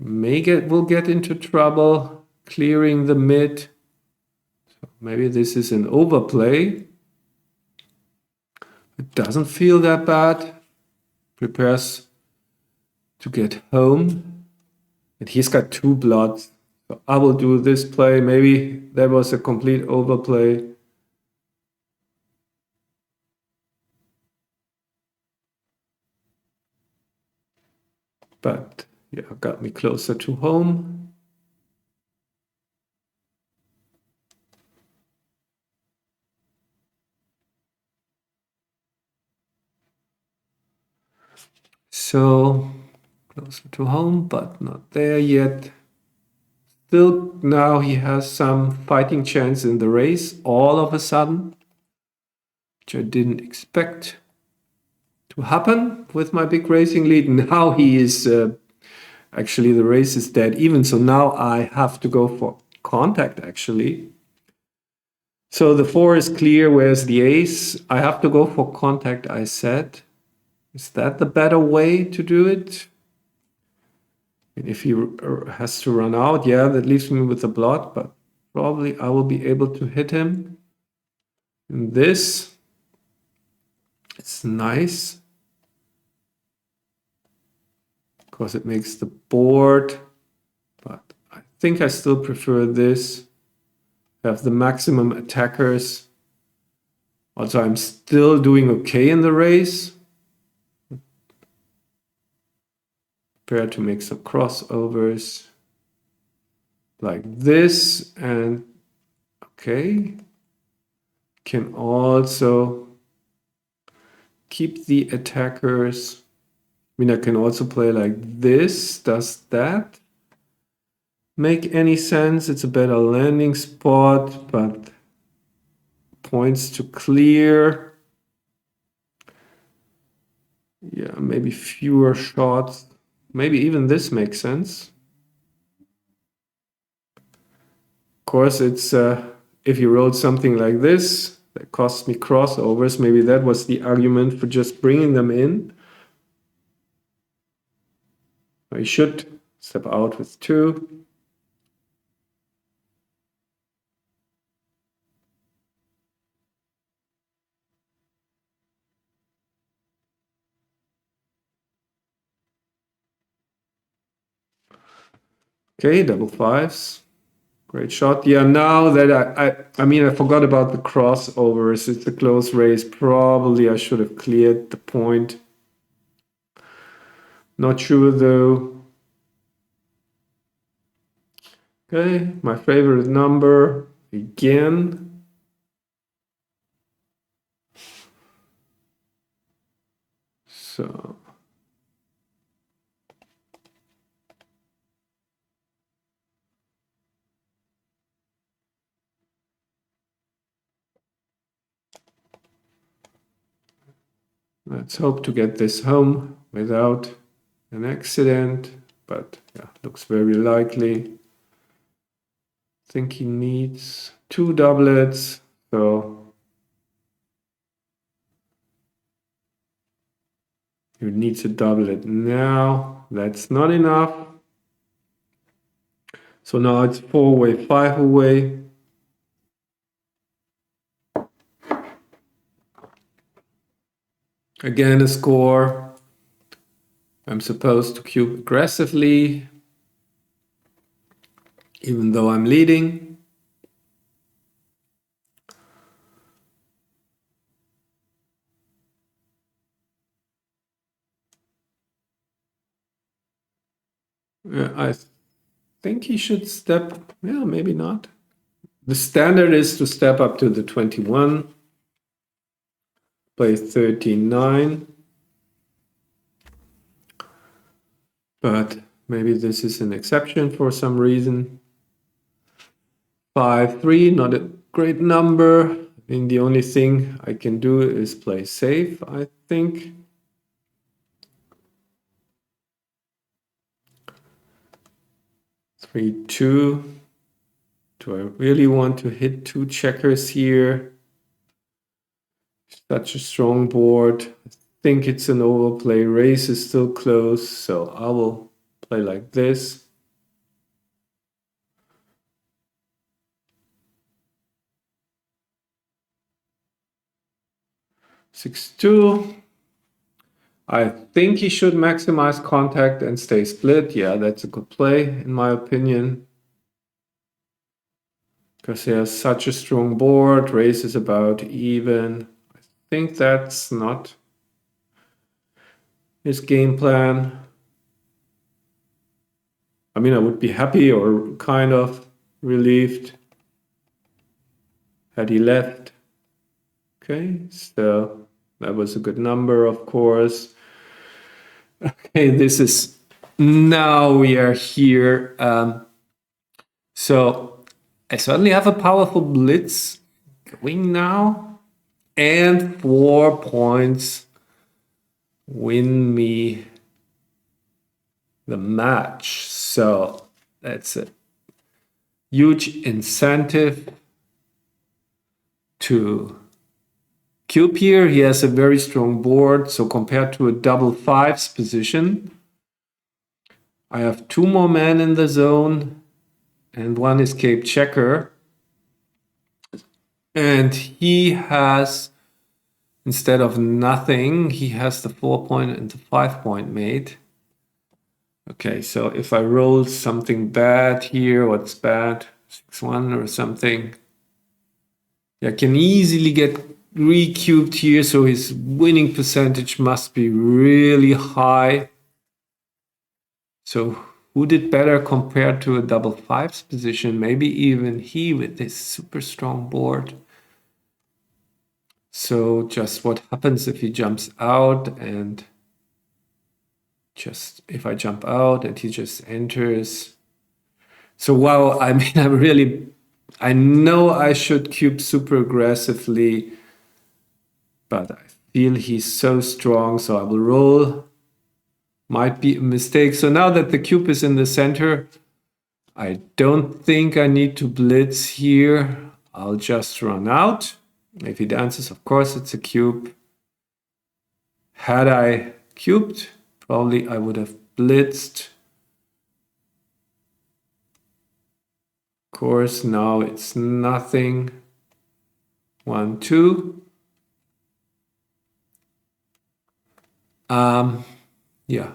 [SPEAKER 1] Will get into trouble clearing the mid. So maybe this is an overplay. It doesn't feel that bad. Prepares to get home. And he's got two blots. So I will do this play. Maybe that was a complete overplay. But yeah, got me closer to home. So closer to home, but not there yet. Still, now he has some fighting chance in the race all of a sudden, which I didn't expect to happen with my big racing lead. Now he is, actually the race is dead even. So now I have to go for contact actually. So the 4 is clear, where's the ace? I have to go for contact, I said. Is that the better way to do it? And if he has to run out, yeah, that leaves me with a blot, but probably I will be able to hit him. And this, it's nice because it makes the board, but I think I still prefer this. Have the maximum attackers. Also, I'm still doing okay in the race. Prepare to make some crossovers like this, and okay. Can also keep the attackers. I mean, I can also play like this. Does that make any sense? It's a better landing spot, but points to clear. Yeah, maybe fewer shots. Maybe even this makes sense. Of course, it's if you rolled something like this, that costs me crossovers. Maybe that was the argument for just bringing them in. I should step out with 2. Okay, double 5s. Great shot. Yeah, now that I mean, I forgot about the crossovers. It's a close race. Probably I should have cleared the point. Not sure though. Okay, my favorite number again. So let's hope to get this home without an accident, but yeah, looks very likely. I think he needs 2 doublets, so he needs a doublet now. That's not enough. So now it's 4 away, 5 away. Again, a score. I'm supposed to cube aggressively, even though I'm leading. I think he should step, yeah, maybe not. The standard is to step up to the 21, play 13-9. But maybe this is an exception for some reason. 5-3, not a great number. I think the only thing I can do is play safe, I think. Three, 2. Do I really want to hit 2 checkers here? Such a strong board. I think it's an overplay. Race is still close, so I will play like this. Six, 2. I think he should maximize contact and stay split. Yeah, that's a good play, in my opinion. Because he has such a strong board. Race is about even. I think that's not his game plan. I mean, I would be happy or kind of relieved had he left. Okay, so that was a good number, of course. Okay, this is, now we are here. So I certainly have a powerful blitz going now, and 4 points win me the match. So that's a huge incentive to cube here. He has a very strong board. So compared to a double fives position, I have 2 more men in the zone and 1 escape checker. And he has, instead of nothing, he has the 4 point and the 5 point mate. Okay, so if I roll something bad here, what's bad? 6-1 or something. I can easily get re-cubed here, so his winning percentage must be really high. So who did better compared to a double fives position? Maybe even he with this super strong board. So just what happens if he jumps out, and just if I jump out and he just enters. So wow, I mean, I know I should cube super aggressively, but I feel he's so strong, so I will roll. Might be a mistake. So now that the cube is in the center, I don't think I need to blitz here. I'll just run out. If he dances, of course, it's a cube. Had I cubed, probably I would have blitzed. Of course, now it's nothing. 1, 2. Yeah,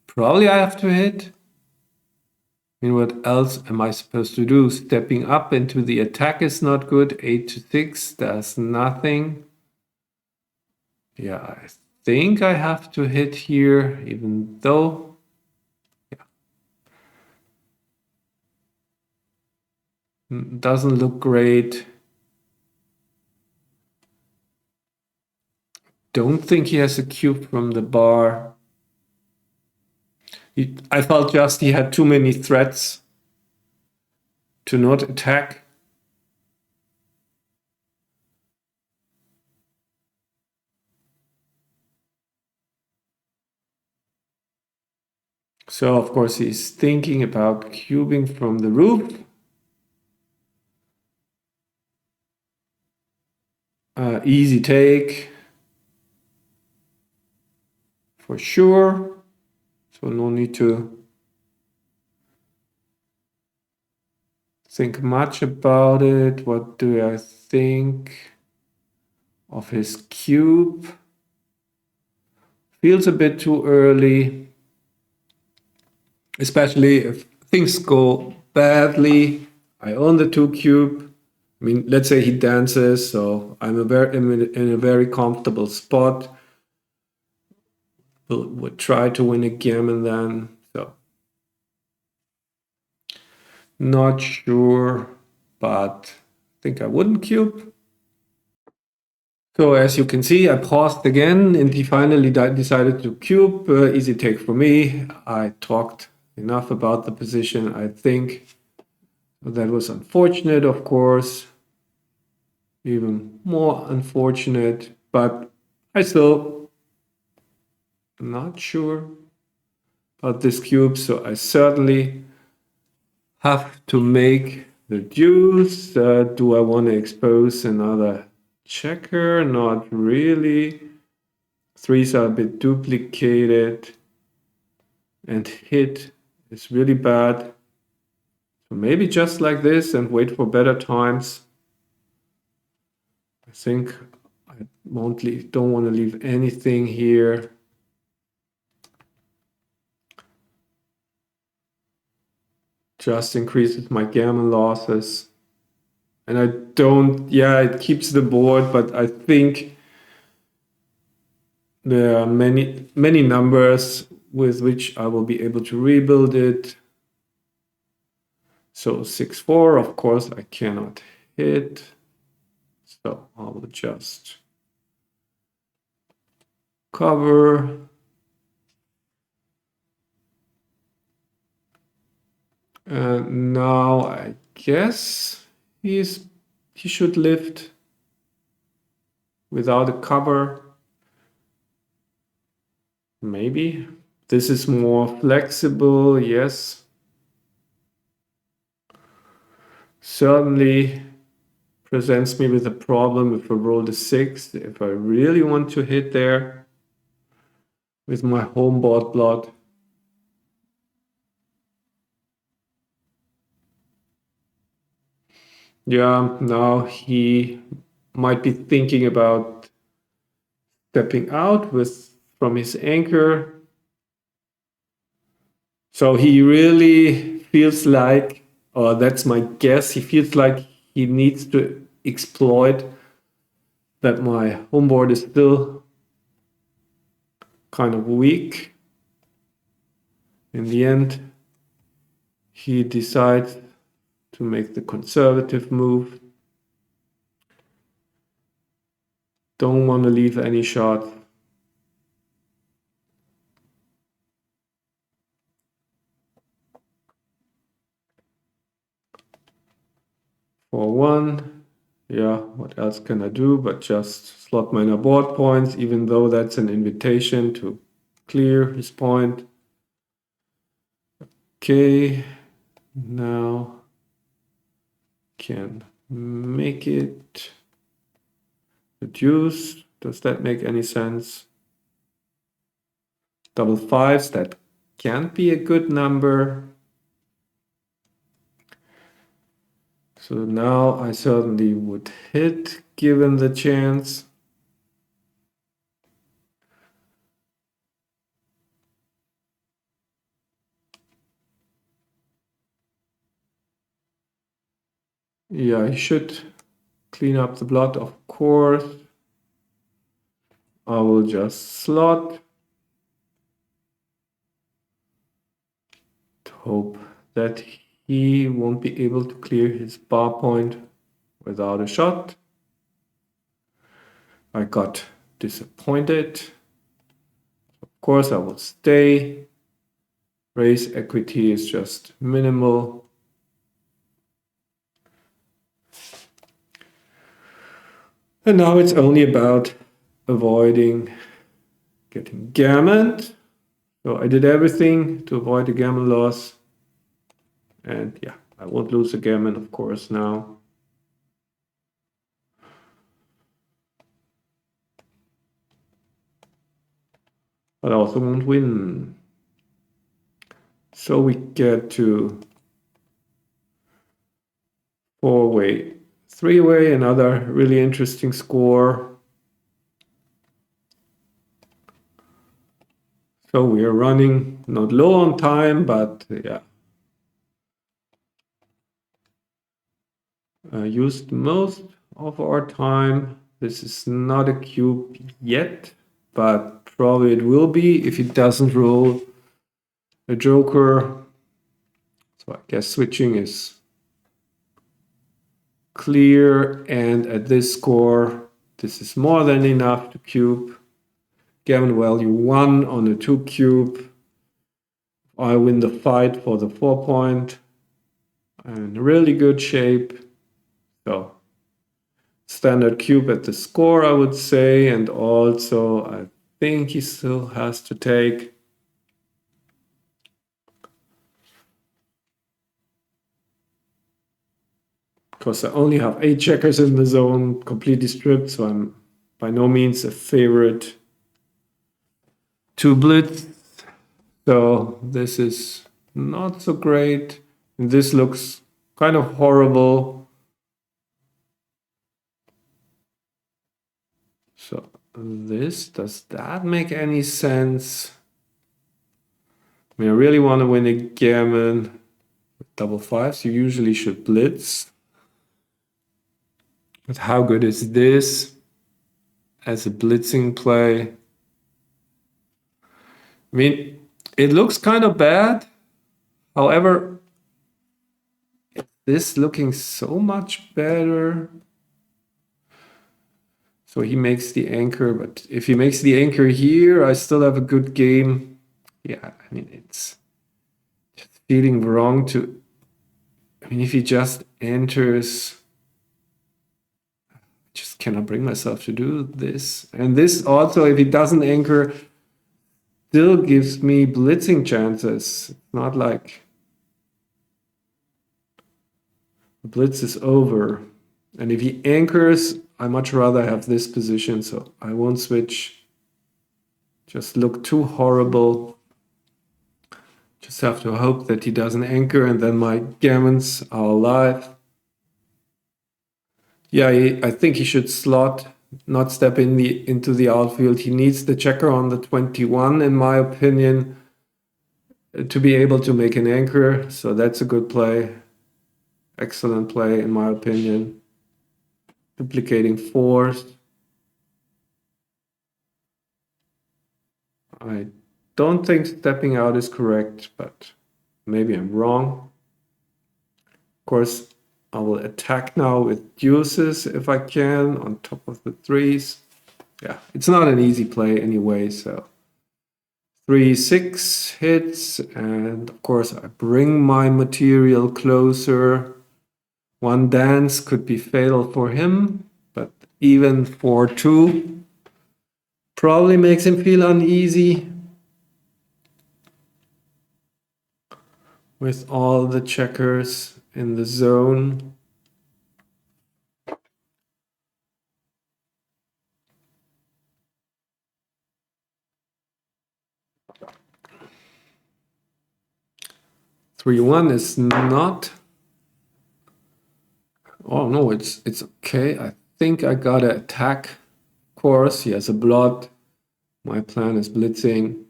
[SPEAKER 1] probably I have to hit. I mean, what else am I supposed to do? Stepping up into the attack is not good. 8-6 does nothing. Yeah, I think I have to hit here, even though, yeah. Doesn't look great. Don't think he has a cube from the bar. I felt just he had too many threats to not attack. So, of course, he's thinking about cubing from the roof. Easy take. For sure. So no need to think much about it. What do I think of his cube? Feels a bit too early, especially if things go badly. I own the 2 cube. I mean, let's say he dances, so I'm in a very comfortable spot. Would try to win a gammon then. So not sure, but I think I wouldn't cube. So as you can see, I paused again and he finally decided to cube. Easy take for me. I talked enough about the position, I think. That was unfortunate, of course. Even more unfortunate, but I still not sure about this cube, so I certainly have to make the deuce. Do I want to expose another checker? Not really. Threes are a bit duplicated, and hit is really bad. So maybe just like this and wait for better times. I think I don't want to leave anything here. Just increases my gammon losses. And I don't, yeah, it keeps the board, but I think there are many numbers with which I will be able to rebuild it. So 6-4, of course, I cannot hit. So I will just cover. And now I guess he should lift without a cover. Maybe. This is more flexible, yes. Certainly presents me with a problem if I roll the 6, if I really want to hit there with my home board blood. Yeah, now he might be thinking about stepping out from his anchor. So he really feels like, or that's my guess, he feels like he needs to exploit that my home board is still kind of weak. In the end, he decides to make the conservative move. Don't want to leave any shot. For 1, yeah, what else can I do but just slot minor board points, even though that's an invitation to clear his point. Okay, now can make it reduce. Does that make any sense? Double 5s, that can't be a good number. So now I certainly would hit given the chance. Yeah, I should clean up the blood, of course. I will just slot. Hope that he won't be able to clear his bar point without a shot. I got disappointed. Of course, I will stay. Raise equity is just minimal. And now it's only about avoiding getting gammoned. So I did everything to avoid the gammon loss. And yeah, I won't lose a gammon, of course, now. But I also won't win. So we get to four-way, three-way, another really interesting score. So we are running not low on time, but yeah. Used most of our time. This is not a cube yet, but probably it will be if it doesn't roll a joker. So I guess switching is clear, and at this score, this is more than enough to cube. Gammon value 1 on a 2 cube. I win the fight for the 4 point. And really good shape. So standard cube at the score, I would say, and also I think he still has to take. Because I only have 8 checkers in the zone, completely stripped, so I'm by no means a favorite to blitz. So this is not so great. And this looks kind of horrible. So does that make any sense? I mean, I really want to win a gammon with double fives. You usually should blitz. But how good is this as a blitzing play? I mean, it looks kind of bad. However, this looking so much better. So he makes the anchor, but if he makes the anchor here, I still have a good game. Yeah, I mean, it's just feeling wrong to... I mean, if he just enters... I just cannot bring myself to do this. And this also, if he doesn't anchor, still gives me blitzing chances. It's not like the blitz is over. And if he anchors, I much rather have this position, so I won't switch. Just look too horrible. Just have to hope that he doesn't anchor, and then my gammons are alive. Yeah, I think he should slot, not step into the outfield. He needs the checker on the 21, in my opinion, to be able to make an anchor. So that's a good play. Excellent play, in my opinion. Duplicating fours. I don't think stepping out is correct, but maybe I'm wrong. Of course, I will attack now with deuces if I can on top of the threes. Yeah, it's not an easy play anyway, so 3-6 hits, and of course I bring my material closer. One dance could be fatal for him, but even 4-2 probably makes him feel uneasy with all the checkers in the zone. Three one is not. Oh no, it's okay. I think I gotta attack. Of course, he has a blood. My plan is blitzing.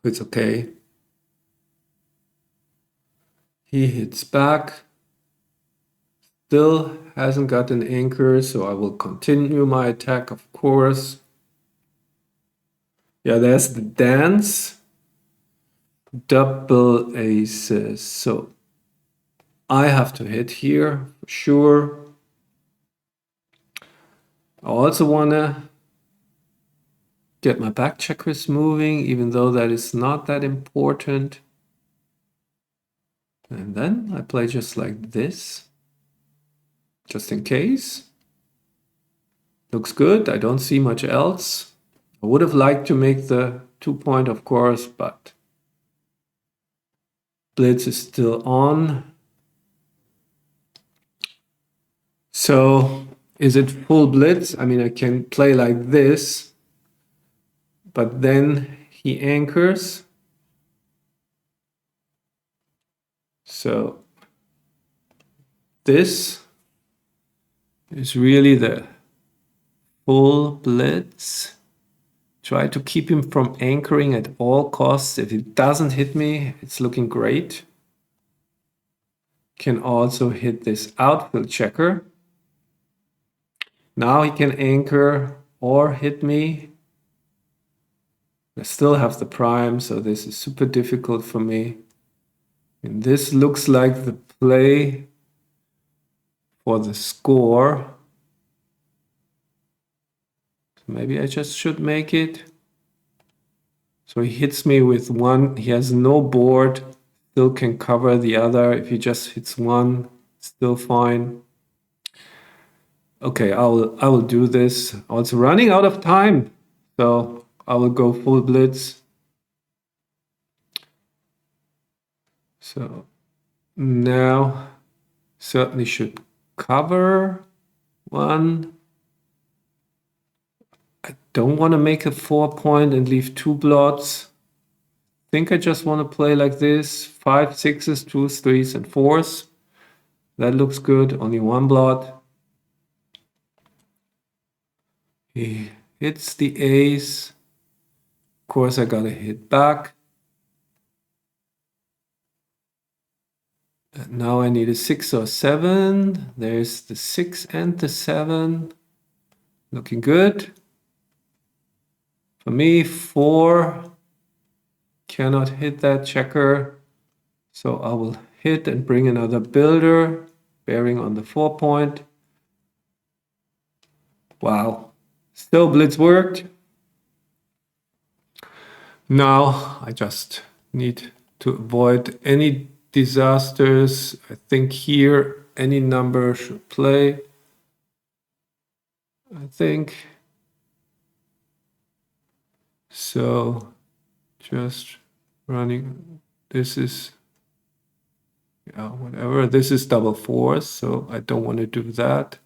[SPEAKER 1] It's okay. He hits back. Still hasn't got an anchor, so I will continue my attack, of course. Yeah, there's the dance. Double aces. So I have to hit here for sure. I also want to get my back checkers moving, even though that is not that important. And then I play just like this, just in case. Looks good. I don't see much else. I would have liked to make the 2-point, of course, but blitz is still on. So is it full blitz? I mean, I can play like this, but then he anchors. So this is really the full blitz. Try to keep him from anchoring at all costs. If it doesn't hit me, it's looking great. Can also hit this outfield checker. Now he can anchor or hit me. I still have the prime, so this is super difficult for me. And this looks like the play for the score. So maybe I just should make it. So he hits me with one. He has no board. Still can cover the other. If he just hits one, still fine. Okay, I will do this. Also running out of time, so I will go full blitz. So now certainly should cover one. I don't want to make a 4-point and leave 2 blots. I think I just want to play like this. 5 sixes, 2s, 3s, and 4s. That looks good. Only 1 blot. He hits the ace. Of course, I gotta hit back. And now I need a 6 or 7. There's the 6 and the 7. Looking good. For me, 4 cannot hit that checker. So I will hit and bring another builder, bearing on the 4-point. Wow. Still blitz worked. Now I just need to avoid any disasters. I think here any number should play. I think. So just running. This is, yeah, whatever. This is double 4s, so I don't want to do that.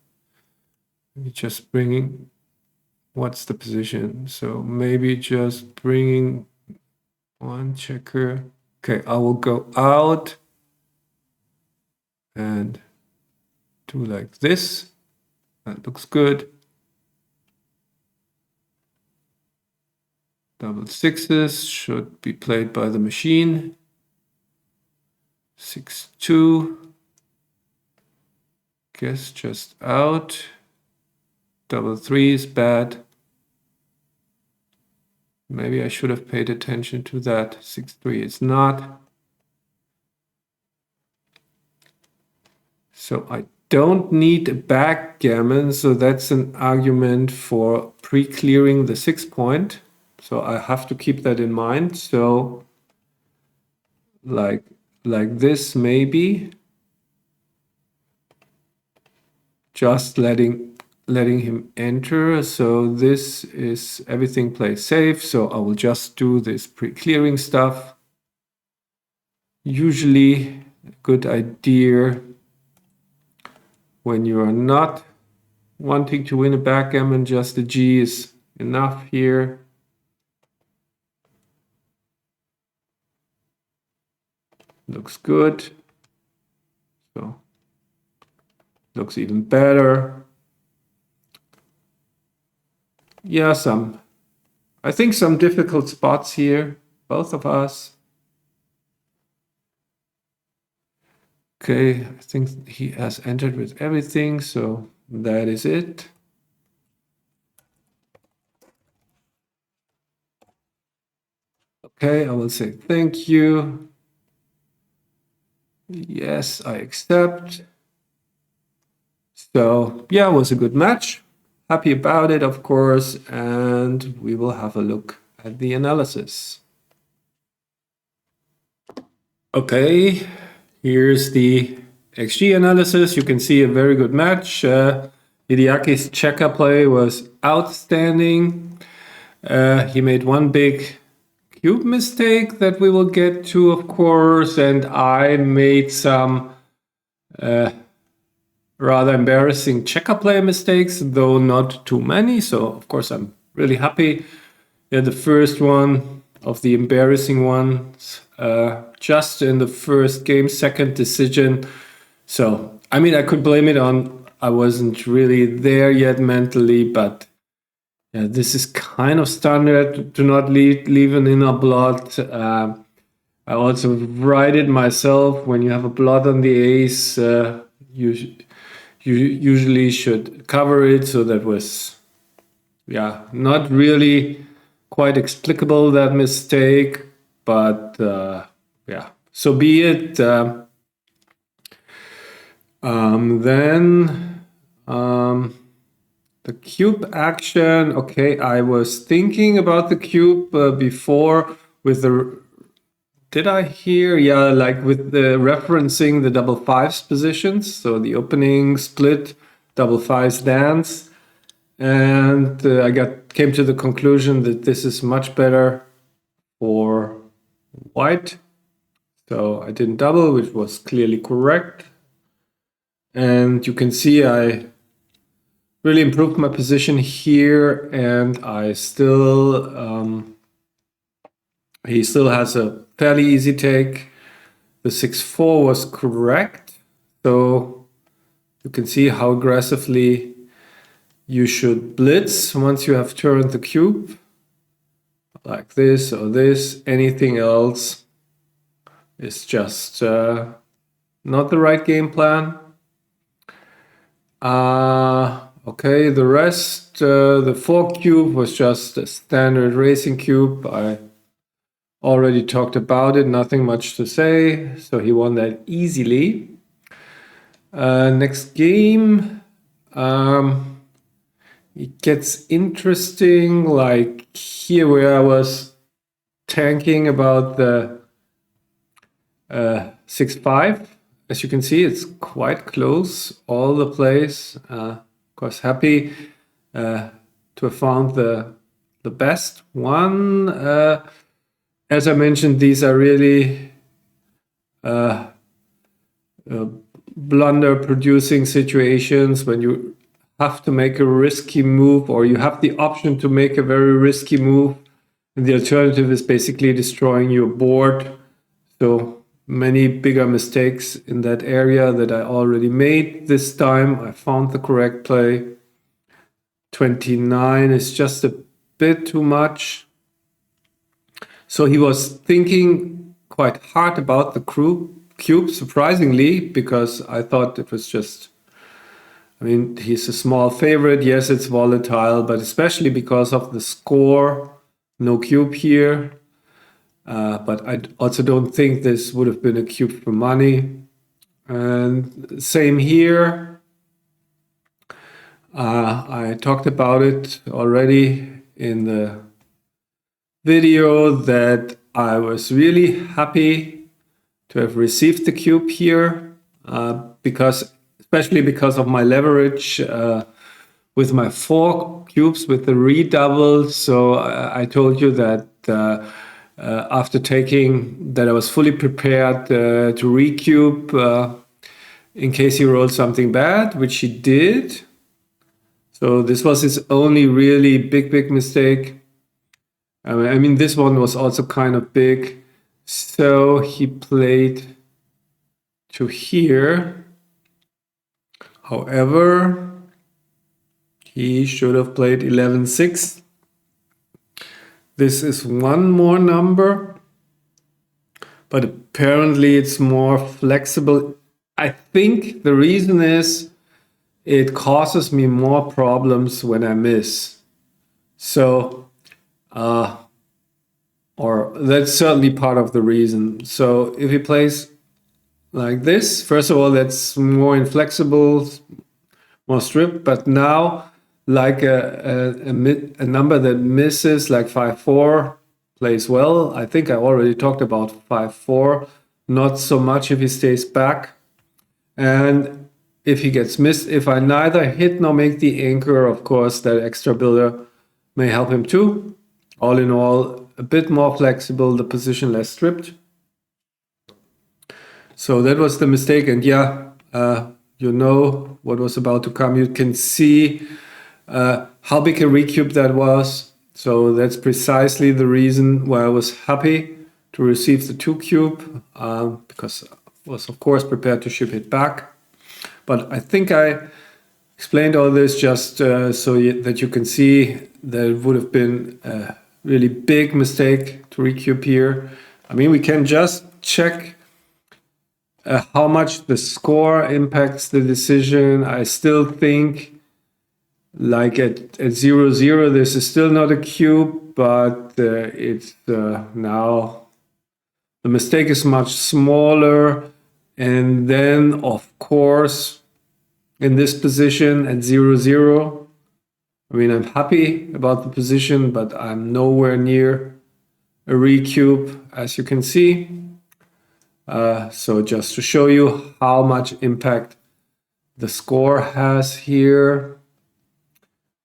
[SPEAKER 1] Maybe just bringing, what's the position? So maybe just bringing one checker. Okay, I will go out and do like this. That looks good. Double 6s should be played by the machine. 6-2. Guess just out. Double 3 is bad. Maybe I should have paid attention to that. 6-3 is not. So I don't need a backgammon, so that's an argument for pre-clearing the 6-point. So I have to keep that in mind. So like this maybe. Just letting him enter. So this is everything plays safe. So I will just do this pre-clearing stuff. Usually a good idea when you are not wanting to win a backgammon, just a G is enough here. Looks good. So looks even better. Yeah, I think some difficult spots here, both of us. Okay, I think he has entered with everything, so that is it. Okay, I will say thank you. Yes, I accept. So yeah, it was a good match. Happy about it, of course, and we will have a look at the analysis. Okay, here's the XG analysis. You can see a very good match. Hideaki's checker play was outstanding. He made one big cube mistake that we will get to, of course, and I made some rather embarrassing checker play mistakes, though not too many. So, of course, I'm really happy. Yeah, the first one of the embarrassing ones, just in the first game, second decision. So, I mean, I could blame it on I wasn't really there yet mentally, but yeah, this is kind of standard to not leave an inner blot. I also write it myself. When you have a blot on the ace, you usually should cover it. So that was, yeah, not really quite explicable, that mistake, but yeah, so be it. Then the cube action. Okay, I was thinking about the cube before with the. Did I hear? Yeah, like with the referencing the double fives positions. So the opening split, double fives dance, and I came to the conclusion that this is much better for white. So I didn't double, which was clearly correct. And you can see I really improved my position here, and I still he still has a fairly easy take. The 6-4 was correct, so you can see how aggressively you should blitz once you have turned the cube, like this or this. Anything else is just not the right game plan. Okay, the rest, the 4 cube was just a standard racing cube. I already talked about it, nothing much to say. So he won that easily. Next game, it gets interesting, like here where I was tanking about the 6-5. As you can see, it's quite close, all the plays. Of course, happy to have found the best one. As I mentioned, these are really blunder producing situations when you have to make a risky move, or you have the option to make a very risky move, and the alternative is basically destroying your board. So many bigger mistakes in that area that I already made. This time I found the correct play. 29 is just a bit too much. So he was thinking quite hard about the cube, surprisingly, because I thought it was just, I mean, he's a small favorite. Yes, it's volatile, but especially because of the score, no cube here. But I also don't think this would have been a cube for money. And same here. I talked about it already in the video that I was really happy to have received the cube here, especially because of my leverage with my 4 cubes with the redouble. So I told you that after taking that, I was fully prepared to recube in case he rolled something bad, which he did. So this was his only really big mistake. I mean, this one was also kind of big. So he played to here. However, he should have played 11-6. This is one more number, but apparently it's more flexible. I think the reason is it causes me more problems when I miss. So, or that's certainly part of the reason. So if he plays like this. First of all, that's more inflexible, more stripped, but now like a number that misses like 5-4 plays well. I think I already talked about 5-4, not so much if he stays back. And if he gets missed, if I neither hit nor make the anchor, of course, that extra builder may help him too. All in all, a bit more flexible, the position less stripped. So that was the mistake. And yeah, you know what was about to come. You can see how big a recube that was. So that's precisely the reason why I was happy to receive the 2 cube, because I was, of course, prepared to ship it back. But I think I explained all this just so that you can see that it would have been a really big mistake to recube here. I mean, we can just check how much the score impacts the decision. I still think like at 0-0, this is still not a cube, but it's now the mistake is much smaller. And then, of course, in this position at 0-0, I mean, I'm happy about the position, but I'm nowhere near a recube, as you can see. So just to show you how much impact the score has here.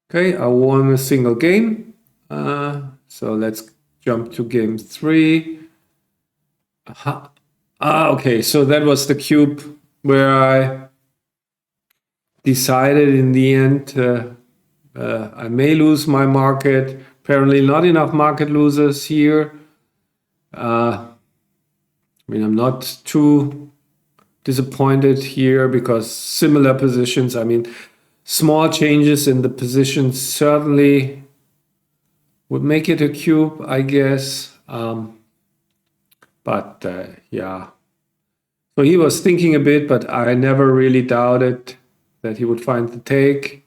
[SPEAKER 1] Okay, I won a single game. So let's jump to game 3. Okay, so that was the cube where I decided in the end I may lose my market. Apparently not enough market losers here. I mean, I'm not too disappointed here because similar positions, I mean, small changes in the position certainly would make it a cube, I guess. But yeah, so he was thinking a bit, but I never really doubted that he would find the take.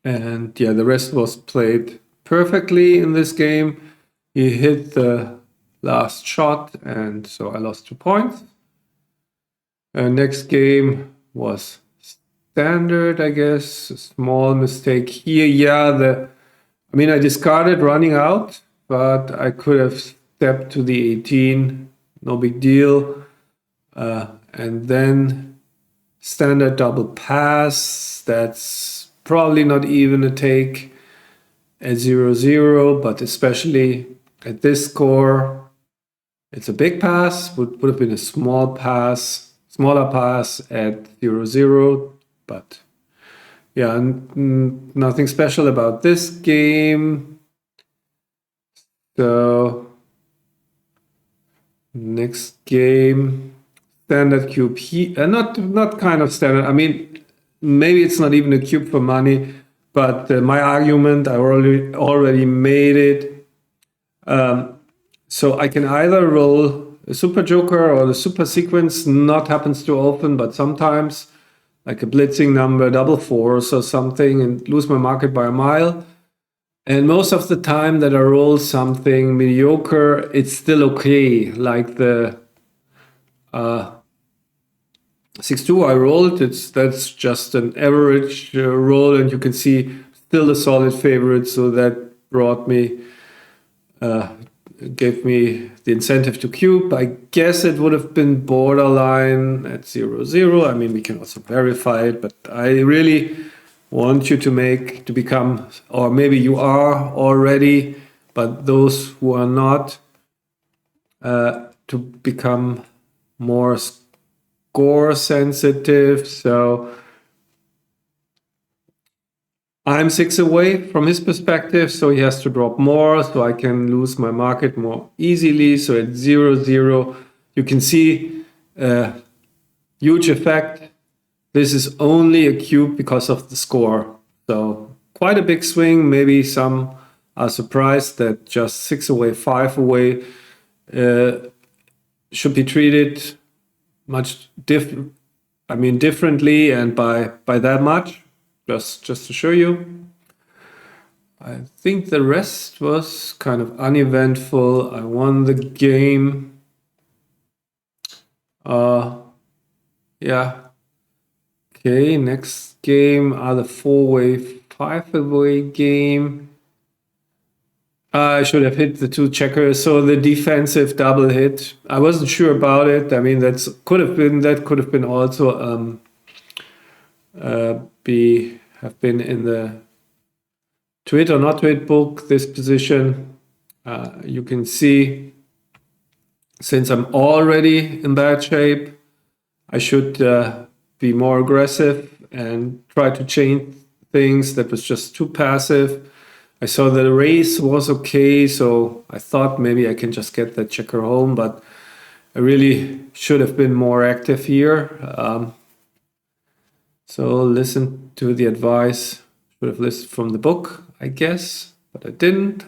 [SPEAKER 1] And yeah, the rest was played perfectly in this game. He hit the last shot, and so I lost 2 points. Next game was standard, I guess. A small mistake here. Yeah, I mean, I discarded running out, but I could have stepped to the 18. No big deal. And then standard double pass. That's probably not even a take at 0-0, but especially at this score, it's a big pass. Would have been a smaller pass at 0-0, but yeah, nothing special about this game. So next game, standard cube here, not kind of standard. I mean, maybe it's not even a cube for money, but my argument, I already made it. So I can either roll a super joker or the super sequence. Not happens too often, but sometimes, like a blitzing number, double fours or something, and lose my market by a mile. And most of the time that I roll something mediocre, it's still okay. Like the 6-2 I rolled, that's just an average roll, and you can see still a solid favorite. So that brought me, gave me the incentive to cube. I guess it would have been borderline at 0-0. I mean, we can also verify it, but I really want you to become, or maybe you are already, but those who are not, to become more score sensitive. So I'm 6 away from his perspective, so he has to drop more, so I can lose my market more easily. So at 0-0, you can see a huge effect. This is only a cube because of the score. So quite a big swing. Maybe some are surprised that just 6 away, 5 away should be treated much differently, and by that much. Just to show you. I think the rest was kind of uneventful. I won the game. Uh, yeah. Okay, next game are the four-way, five-away game. I should have hit the two checkers, so the defensive double hit. I wasn't sure about it. I mean, that could have been also have been in the to hit or not to hit book. This position, you can see, since I'm already in bad shape, I should be more aggressive and try to change things. That was just too passive. I saw that the race was okay, so I thought maybe I can just get that checker home, but I really should have been more active here. So listen to the advice. Should have listened from the book, I guess, but I didn't.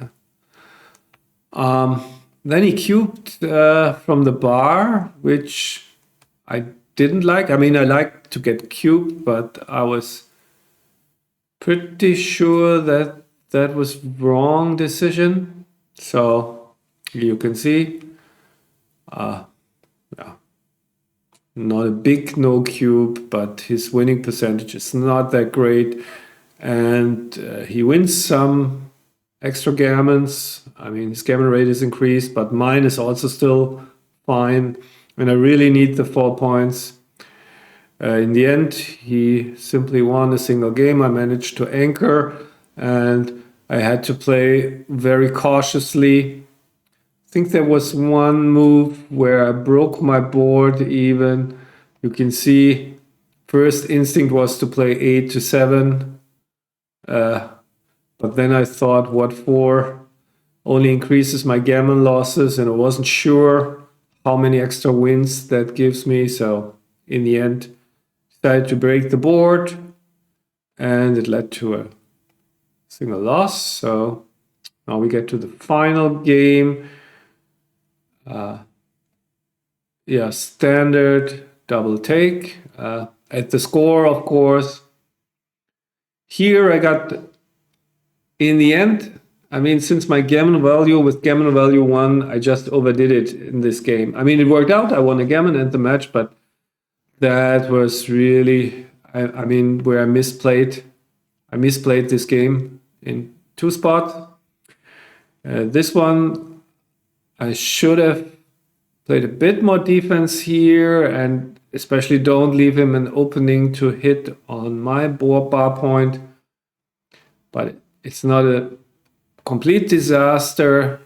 [SPEAKER 1] Then he cubed from the bar, which I didn't like. I mean, I like to get cubed, but I was pretty sure that that was wrong decision. So you can see, yeah, not a big no cube, but his winning percentage is not that great, and he wins some extra gammons. I mean, his gammon rate is increased, but mine is also still fine, and I really need the 4 points. In the end, he simply won a single game. I managed to anchor, and I had to play very cautiously. I think there was one move where I broke my board even. You can see, first instinct was to play 8 to 7. But then I thought, what for? Only increases my gammon losses, and I wasn't sure how many extra wins that gives me. So in the end, decided to break the board, and it led to a single loss. So now we get to the final game. Yeah, standard double take. At the score, of course. Here I got, in the end, I mean, since my gammon value with gammon value 1, I just overdid it in this game. I mean, it worked out. I won a gammon and the match, but that was really, I mean, where I misplayed. I misplayed this game in 2 spots. This one, I should have played a bit more defense here, and especially don't leave him an opening to hit on my board bar point. But it's not a complete disaster,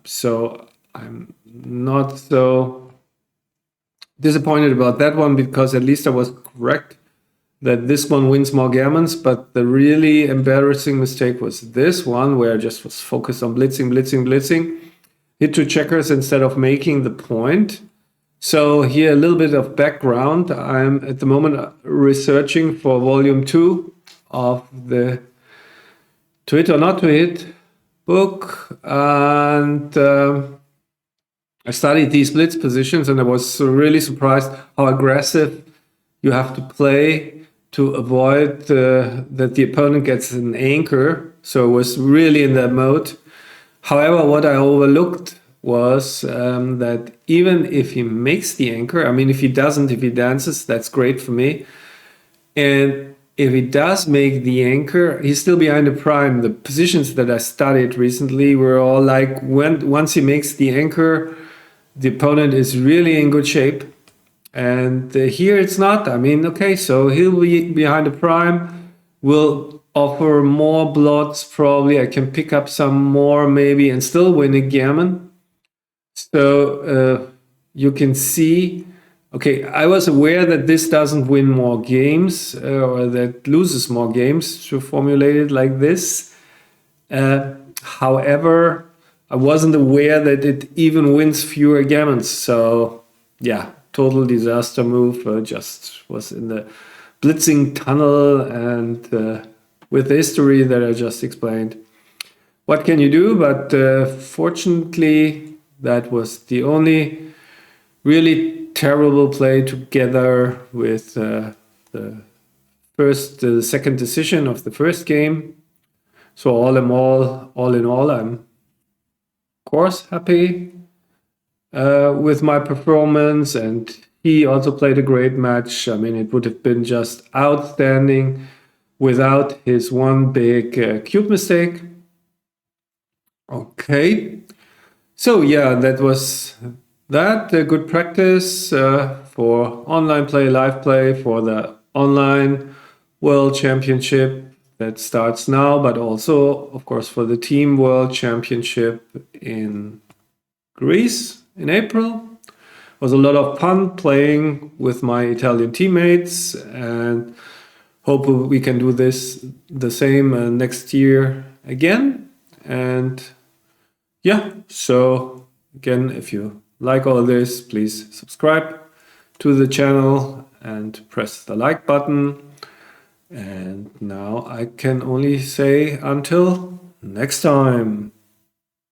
[SPEAKER 1] so I'm not so disappointed about that one, because at least I was correct that this one wins more gammons. But the really embarrassing mistake was this one, where I just was focused on blitzing, hit 2 checkers instead of making the point. So here a little bit of background. I'm at the moment researching for volume 2 of the To Hit or Not to Hit book, and I studied these blitz positions, and I was really surprised how aggressive you have to play to avoid that the opponent gets an anchor. So I was really in that mode. However, what I overlooked was that even if he makes the anchor, I mean, if he doesn't, if he dances, that's great for me. And if he does make the anchor, he's still behind the prime. The positions that I studied recently were all like, once he makes the anchor, the opponent is really in good shape. And here it's not. I mean, okay, so he'll be behind the prime, will offer more blots probably. I can pick up some more maybe and still win a gammon. So you can see, okay, I was aware that this doesn't win more games or that loses more games, to formulate it like this. However, I wasn't aware that it even wins fewer gammons. So yeah, total disaster move. Just was in the blitzing tunnel, and with the history that I just explained. What can you do? But fortunately, that was the only really terrible play, together with the second decision of the first game. So all in all, I'm of course happy. with my performance, and he also played a great match. I mean, it would have been just outstanding without his one big cube mistake. Okay, so yeah, that was that. Good practice for online play, live play, for the online World Championship that starts now, but also, of course, for the Team World Championship in Greece in April. It was a lot of fun playing with my Italian teammates, and hope we can do this the same next year again. And yeah, so again, if you like all this, please subscribe to the channel and press the like button. And now I can only say until next time.